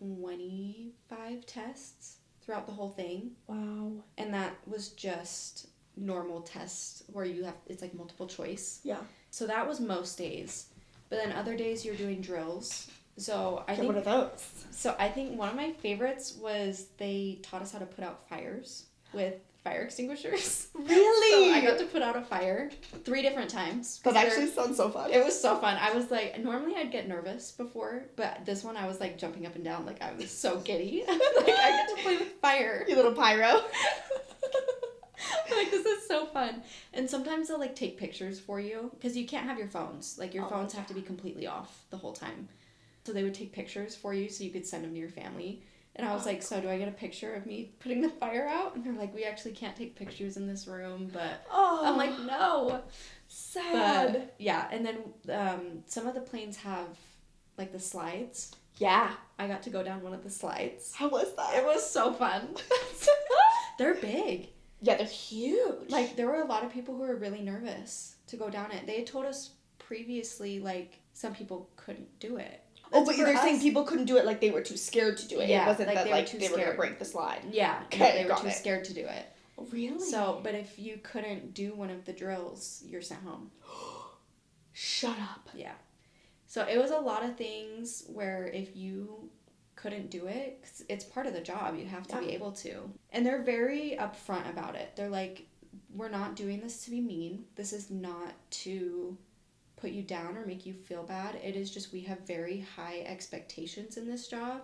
25 tests throughout the whole thing. Wow. And that was just normal tests where it's like multiple choice. Yeah. So that was most days. But then other days you're doing drills. So I think what are those? So I think one of my favorites was they taught us how to put out fires with fire extinguishers. Really? So I got to put out a fire 3 different times. That actually sounds so fun. It was so fun. I was like, normally I'd get nervous before, but this one I was like jumping up and down, like I was so giddy. Like, I get to play with fire. You little pyro. Like, this is so fun. And sometimes they'll like take pictures for you because you can't have your phones. Like, your phones have to be completely off the whole time. So they would take pictures for you so you could send them to your family. And I was like, so do I get a picture of me putting the fire out? And they're like, we actually can't take pictures in this room. But I'm like, no. Sad. But, yeah. And then some of the planes have like the slides. Yeah. I got to go down one of the slides. How was that? It was so fun. They're big. Yeah, they're huge. Like, there were a lot of people who were really nervous to go down it. They had told us previously, like, some people couldn't do it. Oh, but you're saying people couldn't do it like they were too scared to do it. Yeah, It wasn't like that they were like too they were going to scared. break the slide. Yeah. Okay, They were too scared to do it. Really? So, but if you couldn't do one of the drills, you're sent home. Shut up. Yeah. So it was a lot of things where if you couldn't do it, 'cause it's part of the job, you have to be able to. And they're very upfront about it. They're like, we're not doing this to be mean. This is not to put you down or make you feel bad. It is just we have very high expectations in this job,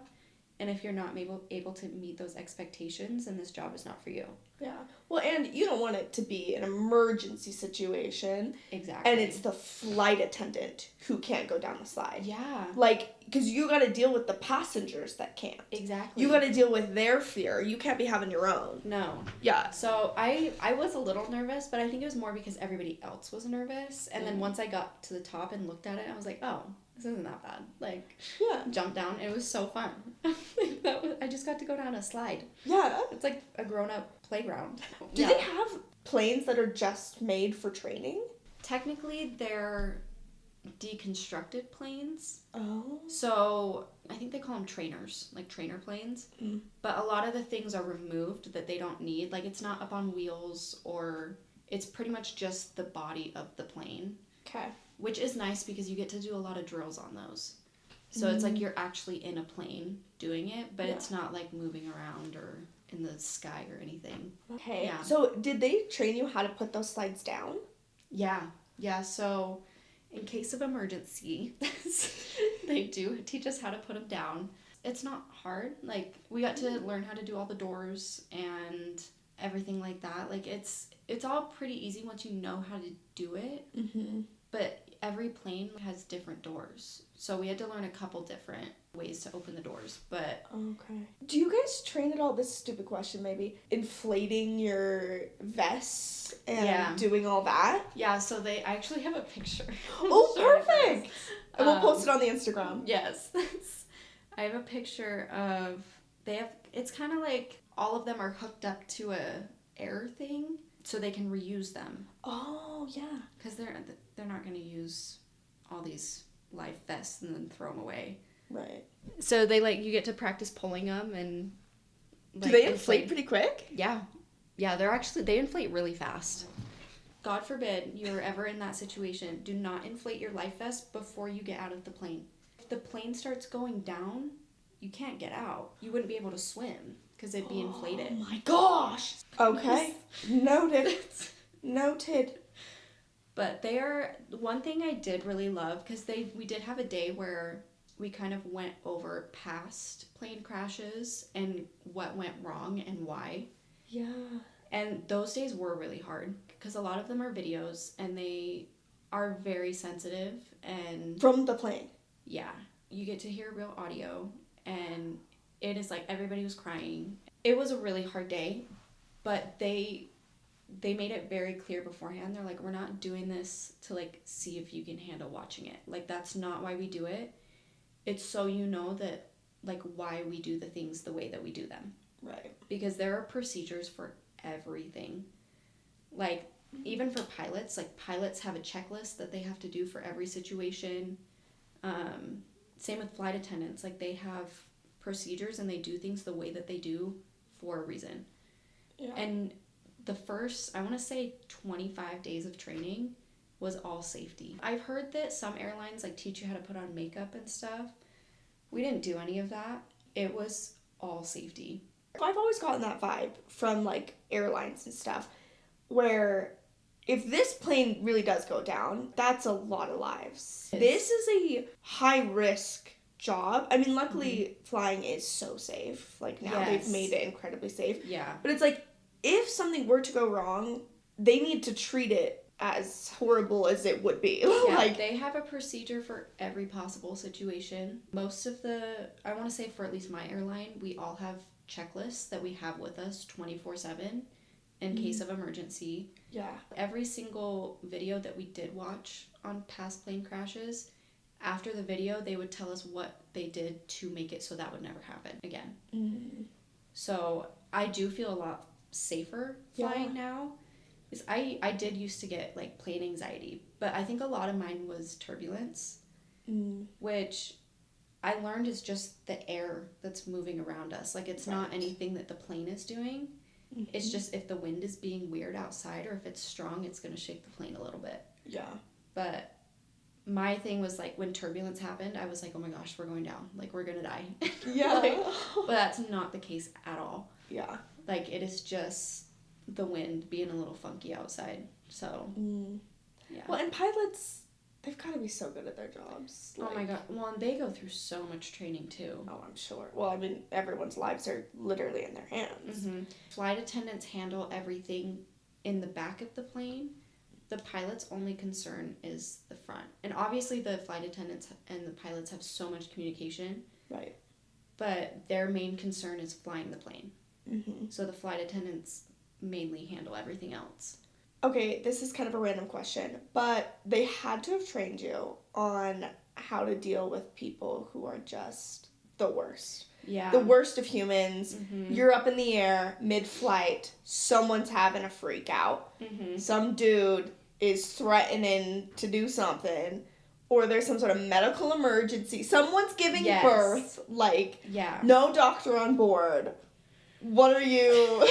And if you're not able to meet those expectations, then this job is not for you. Yeah. Well, and you don't want it to be an emergency situation. Exactly. And it's the flight attendant who can't go down the slide. Yeah. Like, because you got to deal with the passengers that can't. Exactly. You got to deal with their fear. You can't be having your own. No. Yeah. So I was a little nervous, but I think it was more because everybody else was nervous. And then once I got to the top and looked at it, I was like, oh, this isn't that bad. Like, yeah. Jumped down. It was so fun. I just got to go down a slide. Yeah. It's like a grown-up playground. Do they have planes that are just made for training? Technically, they're deconstructed planes. Oh. So I think they call them trainers, like trainer planes. Mm. But a lot of the things are removed that they don't need. Like, it's not up on wheels, or it's pretty much just the body of the plane. Okay. Which is nice because you get to do a lot of drills on those. So it's like you're actually in a plane doing it, but it's not like moving around or in the sky or anything. Okay. Yeah. So did they train you how to put those slides down? Yeah. Yeah. So in case of emergency, they do teach us how to put them down. It's not hard. Like, we got to learn how to do all the doors and everything like that. Like, it's all pretty easy once you know how to do it. Mm-hmm. But every plane has different doors. So we had to learn a couple different ways to open the doors. But okay. Do you guys train at all? This is a stupid question, maybe. Inflating your vests and doing all that? Yeah, so I actually have a picture. Oh, perfect! And we'll post it on the Instagram. Yes. I have a picture of, it's kind of like all of them are hooked up to a air thing so they can reuse them. Oh, yeah. Because they're not going to use all these life vests and then throw them away. Right. So you get to practice pulling them and... Do they inflate pretty quick? Yeah. Yeah, they inflate really fast. God forbid you're ever in that situation. Do not inflate your life vest before you get out of the plane. If the plane starts going down, you can't get out. You wouldn't be able to swim because it'd be inflated. Oh my gosh! Okay. Noted. Noted. But one thing I did really love, because we did have a day where we kind of went over past plane crashes and what went wrong and why. Yeah. And those days were really hard because a lot of them are videos and they are very sensitive and... From the plane? Yeah. You get to hear real audio and it is like everybody was crying. It was a really hard day, but they made it very clear beforehand. They're like, we're not doing this to like see if you can handle watching it. Like, that's not why we do it. It's so you know that like why we do the things the way that we do them. Right. Because there are procedures for everything. Like, even for pilots, like pilots have a checklist that they have to do for every situation. Same with flight attendants. Like, they have procedures and they do things the way that they do for a reason. Yeah. And the first, I want to say 25 days of training was all safety. I've heard that some airlines like teach you how to put on makeup and stuff. We didn't do any of that. It was all safety. I've always gotten that vibe from like airlines and stuff where if this plane really does go down, that's a lot of lives. This is a high risk job. I mean, luckily flying is so safe. Like, now they've made it incredibly safe. Yeah. But it's like, if something were to go wrong, they need to treat it as horrible as it would be. Yeah, like, they have a procedure for every possible situation. Most of I want to say for at least my airline, we all have checklists that we have with us 24/7 in case of emergency. Yeah. Every single video that we did watch on past plane crashes, after the video, they would tell us what they did to make it so that would never happen again. Mm. So I do feel a lot safer flying now. Because I did used to get like plane anxiety, but I think a lot of mine was turbulence, which I learned is just the air that's moving around us. Like, it's not anything that the plane is doing. Mm-hmm. It's just if the wind is being weird outside or if it's strong, it's going to shake the plane a little bit. Yeah. But my thing was like when turbulence happened, I was like, oh my gosh, we're going down. Like, we're going to die. Yeah. But that's not the case at all. Yeah. Like, it is just the wind being a little funky outside. So, yeah. Well, and pilots, They've got to be so good at their jobs. Oh my god. Well, and they go through so much training too. Oh, I'm sure. Well, I mean, everyone's lives are literally in their hands. Mm-hmm. Flight attendants handle everything in the back of the plane. The pilot's only concern is the front. And obviously the flight attendants and the pilots have so much communication. Right. But their main concern is flying the plane. Mm-hmm. So the flight attendants mainly handle everything else. Okay, this is kind of a random question, but they had to have trained you on how to deal with people who are just the worst. Yeah. The worst of humans. Mm-hmm. You're up in the air, mid-flight, someone's having a freak out. Mm-hmm. Some dude is threatening to do something, or there's some sort of medical emergency. Someone's giving birth, like, no doctor on board. What are you...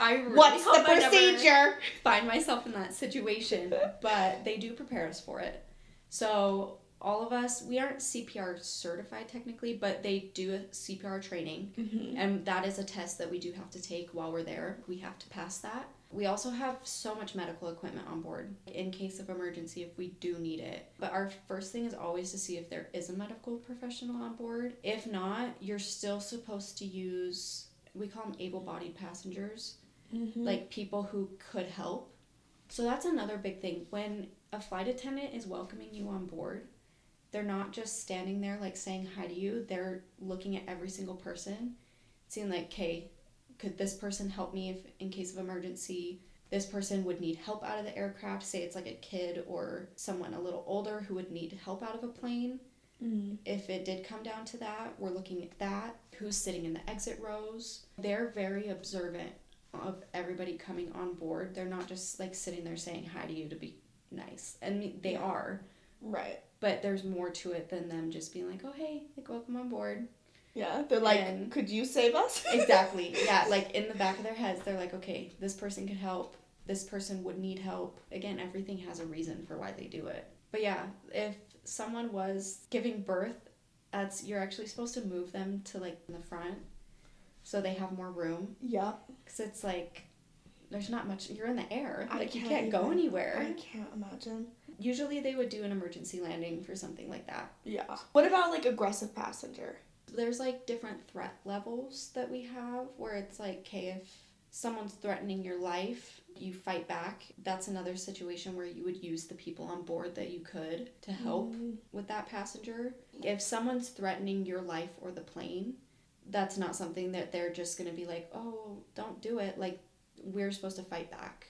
I really What's hope the procedure? I never find myself in that situation, but they do prepare us for it. So all of us, we aren't CPR certified technically, but they do a CPR training, Mm-hmm. and that is a test that we do have to take while we're there. We have to pass that. We also have so much medical equipment on board in case of emergency if we do need it. But our first thing is always to see if there is a medical professional on board. If not, you're still supposed to use, we call them able-bodied passengers. Mm-hmm. Like people who could help. So that's another big thing. When a flight attendant is welcoming you on board, they're not just standing there like saying hi to you. They're looking at every single person, seeing like, okay, could this person help me if in case of emergency? This person would need help out of the aircraft. Say it's like a kid or someone a little older who would need help out of a plane. Mm-hmm. If it did come down to that, we're looking at that. Who's sitting in the exit rows? They're very observant of everybody coming on board. They're not just like sitting there saying hi to you to be nice. And they are. Right. But there's more to it than them just being like, oh, hey, like, welcome on board. Yeah, they're like, could you save us? Exactly. Yeah, like in the back of their heads, they're like, okay, this person could help. This person would need help. Again, everything has a reason for why they do it. But yeah, if someone was giving birth, you're actually supposed to move them to like in the front so they have more room. Yeah. Because it's like, there's not much, you're in the air. Like, you can't can't go anywhere. I can't imagine. Usually they would do an emergency landing for something like that. Yeah. What about like aggressive passenger? There's like different threat levels that we have where it's like, okay, if someone's threatening your life, you fight back. That's another situation where you would use the people on board that you could to help with that passenger. If someone's threatening your life or the plane, that's not something that they're just going to be like, oh, don't do it. Like, we're supposed to fight back.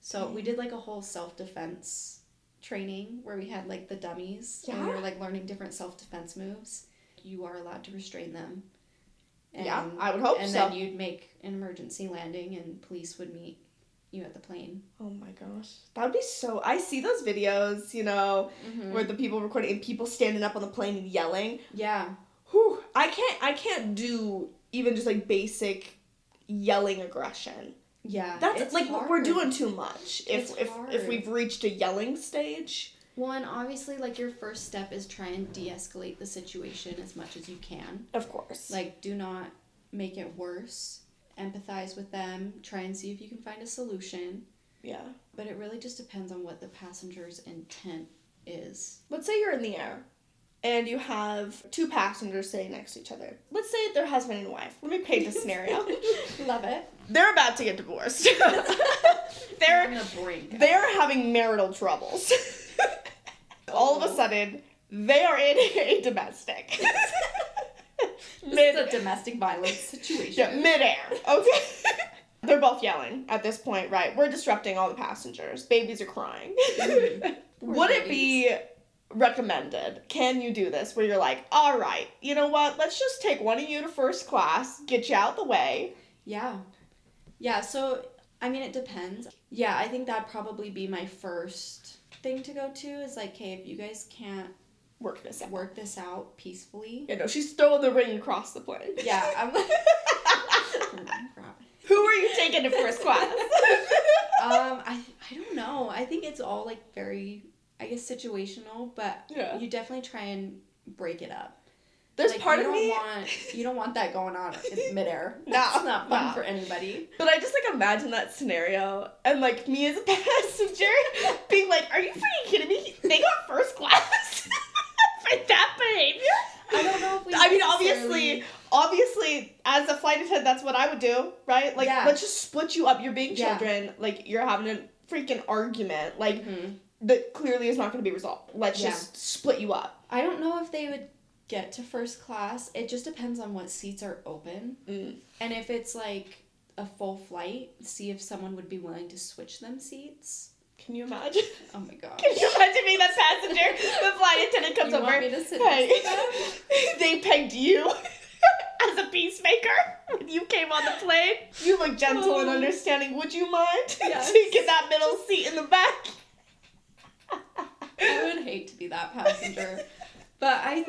So we did like a whole self-defense training where we had like the dummies and we were like learning different self-defense moves. You are allowed to restrain them. And, yeah, I would hope so. And then you'd make an emergency landing and police would meet you at the plane. Oh my gosh. That would be so... I see those videos, you know, where the people recording and people standing up on the plane and yelling. Yeah. Whew. I can't do even just like basic yelling aggression. Yeah. That's like hard. We're doing too much if hard. we've reached a yelling stage. Well, and obviously, like, your first step is try and de-escalate the situation as much as you can. Of course. Like, do not make it worse. Empathize with them. Try and see if you can find a solution. Yeah. But it really just depends on what the passenger's intent is. Let's say you're in the air and you have two passengers sitting next to each other. Let's say they're husband and wife. Let me paint a scenario. Love it. They're about to get divorced. They're on the brink. They're having marital troubles. All of a sudden, they are in a domestic. This is a domestic violence situation. Yeah, midair. Okay. They're both yelling at this point, right? We're disrupting all the passengers. Babies are crying. Would it be recommended? Can you do this where you're like, all right, you know what? Let's just take one of you to first class, get you out the way. Yeah. Yeah, so, I mean, it depends. Yeah, I think that'd probably be my first thing to go to is like, hey, if you guys can't work this out peacefully. You know, she's throwing the ring across the plane. Yeah, I'm like... Who are you taking to first class? I don't know. I think it's all like very, I guess, situational, but you definitely try and break it up. There's like, part of me... You don't want that going on in midair. No. That's not fun for anybody. But I just, like, imagine that scenario, and, like, me as a passenger being like, are you freaking kidding me? They got first class for that behavior? I don't know if we I mean, obviously, as a flight attendant, that's what I would do, right? Like, let's just split you up. You're being children. Like, you're having a freaking argument. Like, that clearly is not going to be resolved. Let's just split you up. I don't know if they would get to first class. It just depends on what seats are open. And if it's, like, a full flight, see if someone would be willing to switch them seats. Can you imagine? Oh my gosh. Can you imagine being that passenger? The flight attendant comes over. Want me to sit next to them? They pegged you as a peacemaker when you came on the plane. You look gentle and understanding. Would you mind to get that middle seat in the back? I would hate to be that passenger. But I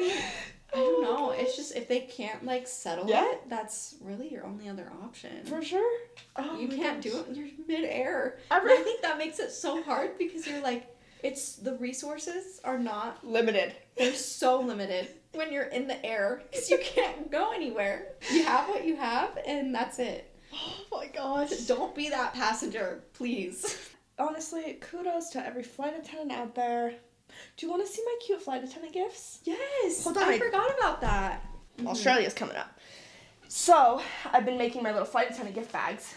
don't know. It's just if they can't, like, settle it, that's really your only other option. For sure. Oh, you can't do it when you're midair. I think that makes it so hard because you're like, the resources are not limited. They're so limited when you're in the air because you can't go anywhere. You have what you have and that's it. Oh my gosh. Don't be that passenger, please. Honestly, kudos to every flight attendant out there. Do you want to see my cute flight attendant gifts? Yes. Hold on, I forgot about that. Australia's coming up. So, I've been making my little flight attendant gift bags.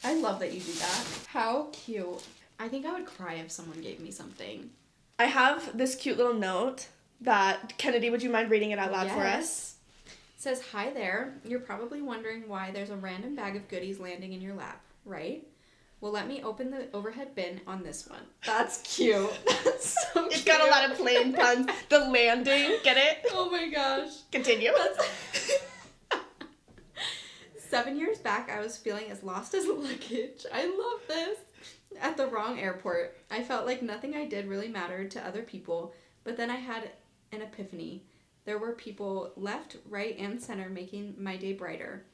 I love that you do that. How cute. I think I would cry if someone gave me something. I have this cute little note that, Kennedy, would you mind reading it out loud for us? It says, "Hi there. You're probably wondering why there's a random bag of goodies landing in your lap, right? Well, let me open the overhead bin on this one." That's cute. That's so cute. It's got a lot of plane puns. The landing, get it? Oh my gosh. Continue. 7 years back, I was feeling as lost as luggage. I love this. At the wrong airport. I felt like nothing I did really mattered to other people, but then I had an epiphany. There were people left, right, and center making my day brighter.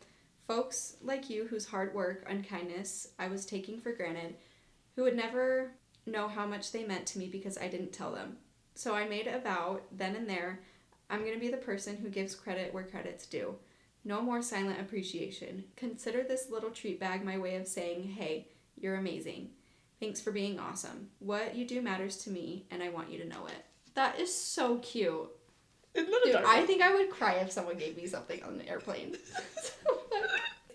Folks like you whose hard work and kindness I was taking for granted, who would never know how much they meant to me because I didn't tell them. So I made a vow then and there, I'm going to be the person who gives credit where credit's due. No more silent appreciation. Consider this little treat bag my way of saying, hey, you're amazing. Thanks for being awesome. What you do matters to me, and I want you to know it. That is so cute. Isn't that Dude, adorable? I think I would cry if someone gave me something on an airplane.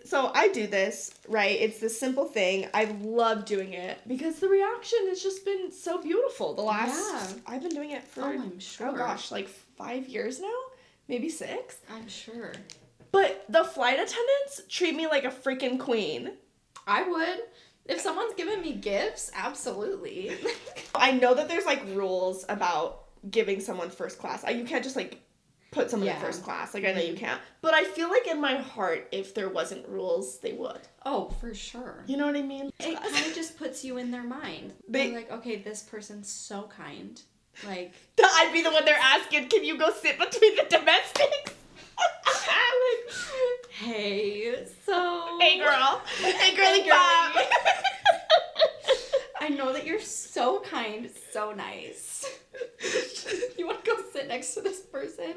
So I do this, right? It's this simple thing. I love doing it because the reaction has just been so beautiful. I've been doing it for, I'm sure. oh gosh, like 5 years now? Maybe 6? I'm sure. But the flight attendants treat me like a freaking queen. I would. If someone's giving me gifts, absolutely. I know that there's, like, rules about giving someone first class. You can't just, like, put someone in first class. Like, I know you can't. But I feel like in my heart, if there wasn't rules, they would. Oh, for sure. You know what I mean? It kind of just puts you in their mind. They're like, okay, this person's so kind. Like... I'd be the one they're asking, can you go sit between the domestics? Hey, so... Hey, girl. Hey, girly pop. I know that you're so kind, so nice. You want to go sit next to this person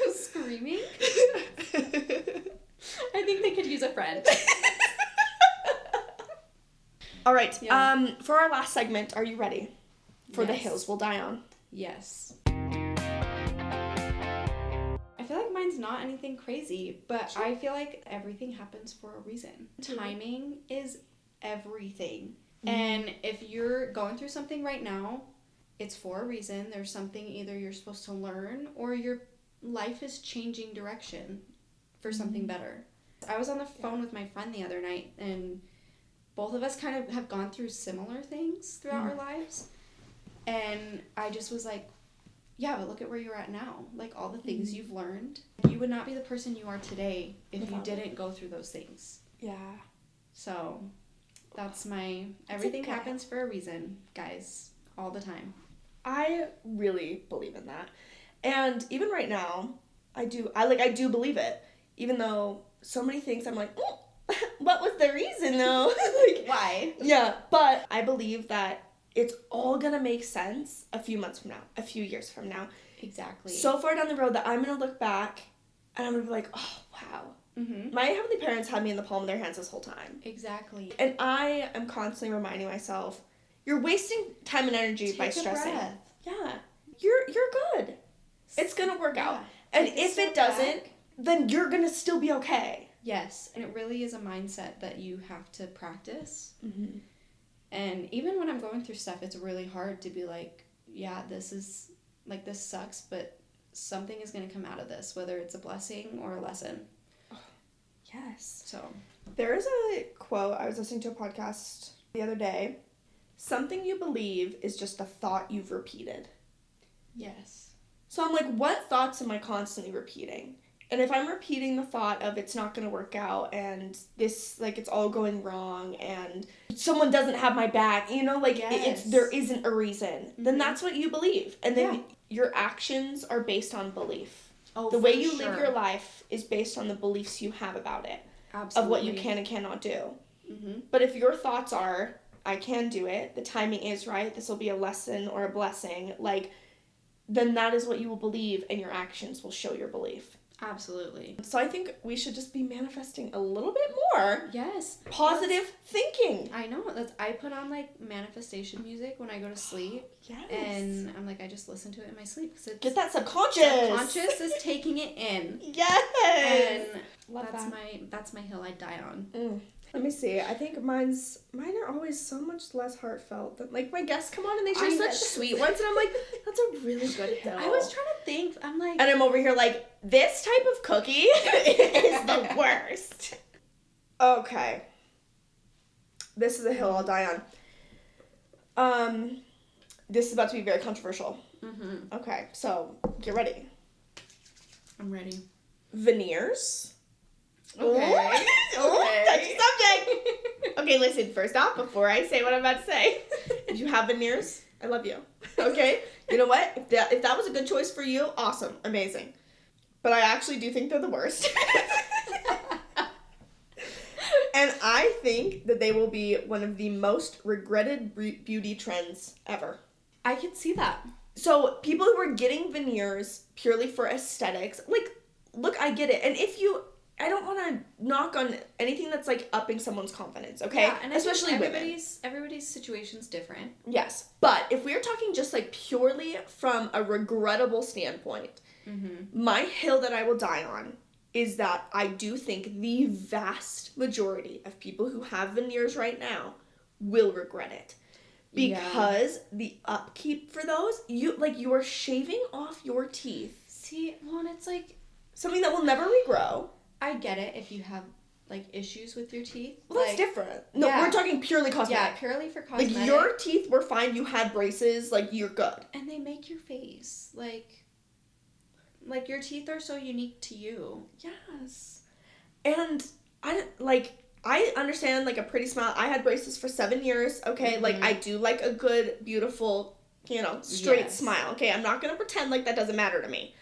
who's screaming? I think they could use a friend. All right. Yeah. For our last segment, are you ready? For The Hills Will Die On. Yes. I feel like mine's not anything crazy, but I feel like everything happens for a reason. Timing is everything. And if you're going through something right now, it's for a reason. There's something either you're supposed to learn or your life is changing direction for something better. I was on the phone with my friend the other night, and both of us kind of have gone through similar things throughout our lives. And I just was like, yeah, but look at where you're at now. Like, all the things you've learned. You would not be the person you are today if you didn't go through those things. Yeah. So, that's my... Everything happens for a reason, guys. All the time. I really believe in that. And even right now, I do believe it. Even though so many things I'm like, oh, what was the reason though? Like, why? Yeah, but I believe that it's all gonna make sense a few months from now, a few years from now. Exactly. So far down the road that I'm gonna look back And I'm going to be like, oh, wow. Mm-hmm. My heavenly parents had me in the palm of their hands this whole time. Exactly. And I am constantly reminding myself, you're wasting time and energy by stressing. Breath. Yeah. You're good. It's going to work out. And if it doesn't, then you're going to still be okay. Yes. And it really is a mindset that you have to practice. Mm-hmm. And even when I'm going through stuff, it's really hard to be like, yeah, this sucks, but something is going to come out of this, whether it's a blessing or a lesson. Oh, yes. So there is a quote, I was listening to a podcast the other day. Something you believe is just a thought you've repeated. Yes. So I'm like, what thoughts am I constantly repeating? And if I'm repeating the thought of it's not going to work out and this, like, it's all going wrong and someone doesn't have my back, you know, like, there isn't a reason, then that's what you believe. And then your actions are based on belief. Oh, the way you live your life is based on the beliefs you have about it. Absolutely. Of what you can and cannot do. Mm-hmm. But if your thoughts are, I can do it, the timing is right, this will be a lesson or a blessing, like, then that is what you will believe and your actions will show your belief. Absolutely. So I think we should just be manifesting a little bit more. Yes. Positive thinking. I know. I put on, like, manifestation music when I go to sleep. Yes. And I'm like, I just listen to it in my sleep. Cause get that subconscious. Subconscious is taking it in. Yes. And that's my hill I die on. Let me see. I think mine are always so much less heartfelt than, like, my guests come on and they share such sweet ones and I'm like, that's a really good hill. I was trying to think. I'm like, and I'm over here like, this type of cookie is the worst. Okay. This is a hill I'll die on. This is about to be very controversial. Mm-hmm. Okay, so get ready. I'm ready. Veneers. Okay. Okay. Touchy subject. Okay, listen, first off, before I say what I'm about to say, if you have veneers, I love you. Okay? You know what? If that was a good choice for you, awesome. Amazing. But I actually do think they're the worst. And I think that they will be one of the most regretted beauty trends ever. I can see that. So people who are getting veneers purely for aesthetics, like, look, I get it. And I don't want to knock on anything that's, like, upping someone's confidence, okay? Yeah, and especially women. Everybody's situation's different. Yes. But if we're talking just, like, purely from a regrettable standpoint, my hill that I will die on is that I do think the vast majority of people who have veneers right now will regret it. Because the upkeep for those, you are shaving off your teeth. See, well, and it's like something that will never regrow. I get it if you have, like, issues with your teeth. Well, that's different. No, we're talking purely cosmetic. Yeah, purely for cosmetic. Like, your teeth were fine, you had braces, like, you're good. And they make your face, like your teeth are so unique to you. Yes. And, I understand, like, a pretty smile. I had braces for 7 years, okay? Like, I do like a good, beautiful, straight smile, okay? I'm not gonna pretend like that doesn't matter to me.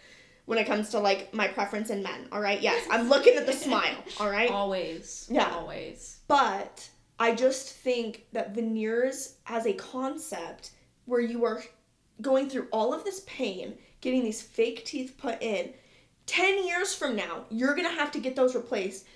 When it comes to, like, my preference in men, all right? Yes, I'm looking at the smile, all right? Always. Yeah. Always. But I just think that veneers as a concept where you are going through all of this pain, getting these fake teeth put in, 10 years from now, you're going to have to get those replaced.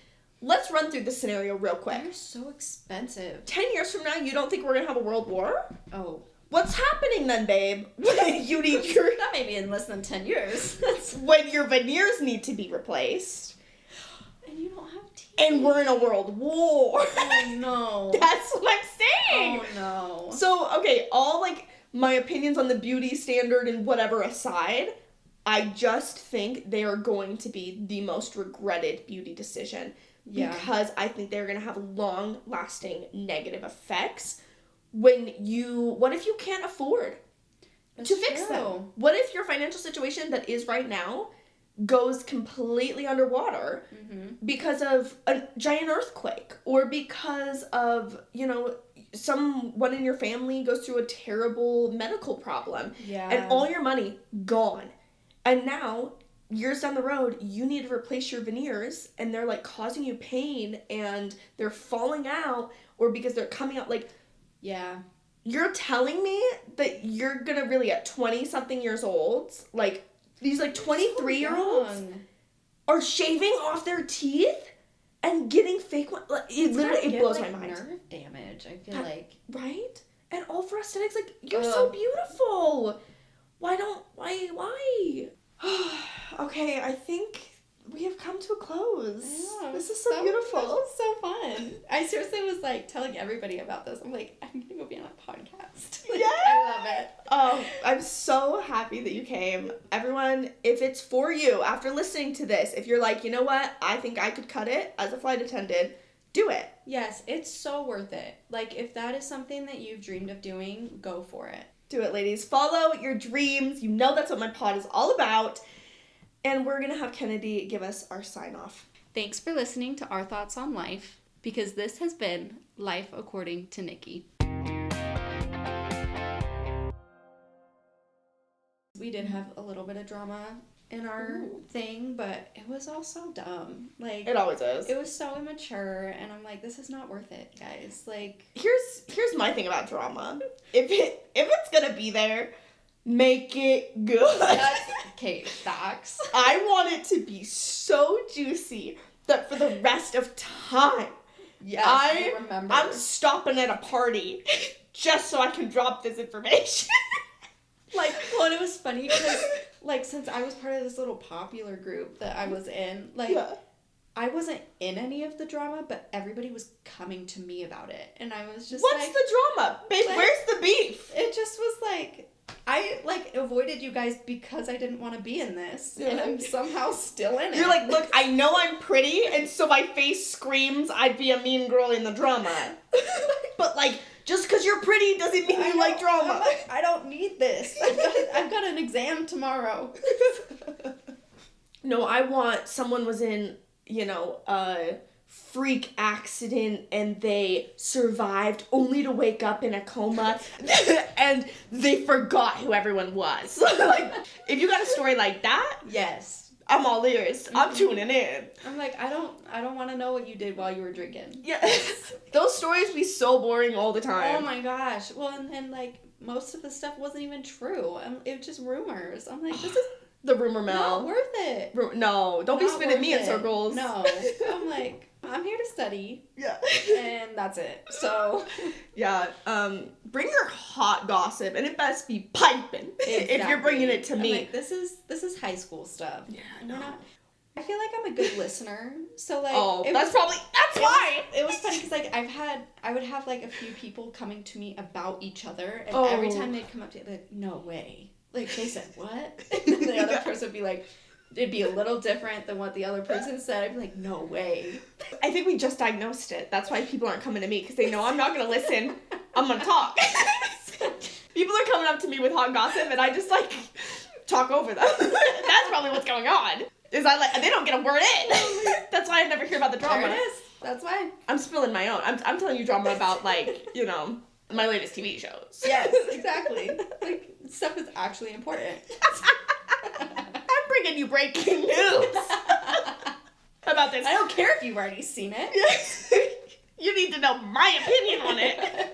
Let's run through this scenario real quick. They're so expensive. 10 years from now, you don't think we're going to have a world war? Oh. What's happening then, babe? You need your... That may be in less than 10 years. When your veneers need to be replaced. And you don't have teeth. And we're in a world war. Oh, no. That's what I'm saying. Oh, no. So, okay, all, like, my opinions on the beauty standard and whatever aside, I just think they are going to be the most regretted beauty decision. Yeah. Because I think they're going to have long-lasting negative effects. What if you can't afford to fix them? What if your financial situation that is right now goes completely underwater because of a giant earthquake or because of, someone in your family goes through a terrible medical problem and all your money gone. And now, years down the road, you need to replace your veneers and they're, like, causing you pain and they're falling out or because they're coming out, like... Yeah. You're telling me that you're going to really, at 20-something years old, like, these, like, 23-year-olds are shaving off their teeth and getting fake ones. Like, it blows my mind. Nerve damage, I feel like. Right? And all for aesthetics, like, you're so beautiful. Why? Okay, I think we have come to a close. This is so beautiful. This was so fun. I seriously was like telling everybody about this. I'm like, I'm gonna go be on a podcast. Like, yeah. I love it. Oh, I'm so happy that you came. Everyone, if it's for you, after listening to this, if you're like, you know what, I think I could cut it as a flight attendant, do it. Yes, it's so worth it. Like, if that is something that you've dreamed of doing, go for it. Do it, ladies. Follow your dreams. You know that's what my pod is all about. And we're going to have Kennedy give us our sign-off. Thanks for listening to our thoughts on life, because this has been Life According to Nikki. We did have a little bit of drama in our thing, but it was all so dumb. Like, it always is. It was so immature, and I'm like, this is not worth it, guys. Like, here's my thing about drama. If it's gonna be there, make it good. Okay, facts. I want it to be so juicy that for the rest of time, I remember. I'm stopping at a party just so I can drop this information. Like, well, and it was funny because, like, since I was part of this little popular group that I was in, like, I wasn't in any of the drama, but everybody was coming to me about it. And I was just What's the drama? Babe, like, where's the beef? It just was like, I, like, avoided you guys because I didn't want to be in this. Yeah. And I'm somehow still in it. You're like, look, I know I'm pretty, and so my face screams I'd be a mean girl in the drama. But, like, just because you're pretty doesn't mean you like drama. I'm like, I don't need this. I've got an exam tomorrow. No, I want someone was in, a freak accident and they survived only to wake up in a coma and they forgot who everyone was. Like, if you got a story like that, yes. I'm all ears. I'm tuning in. I'm like, I don't want to know what you did while you were drinking. Yes. Those stories be so boring all the time. Oh my gosh. Well, and like, most of the stuff wasn't even true. It was just rumors. I'm like, this is the rumor mill. Not worth it. No, don't be spinning me in circles. No. I'm like, I'm here to study. Yeah. And that's it. So. Yeah. Bring your hot gossip, and it best be piping. Exactly. If you're bringing it to me. Like, this is high school stuff. Yeah. And we're not. I feel like I'm a good listener. So like. That's why. It was funny because like I would have like a few people coming to me about each other, and every time they'd come up to me, like, no way. Like, they said, what? And the other person would be like, it'd be a little different than what the other person said. I'd be like, no way. I think we just diagnosed it. That's why people aren't coming to me, because they know I'm not going to listen. I'm going to talk. People are coming up to me with hot gossip, and I just, like, talk over them. That's probably what's going on. Is they don't get a word in. That's why I never hear about the drama. There it is. That's why. I'm spilling my own. I'm telling you drama about, like, my latest TV shows. Yes, exactly. Like, stuff is actually important. I'm bringing you breaking news about this. I don't care if you've already seen it. Yes. You need to know my opinion on it.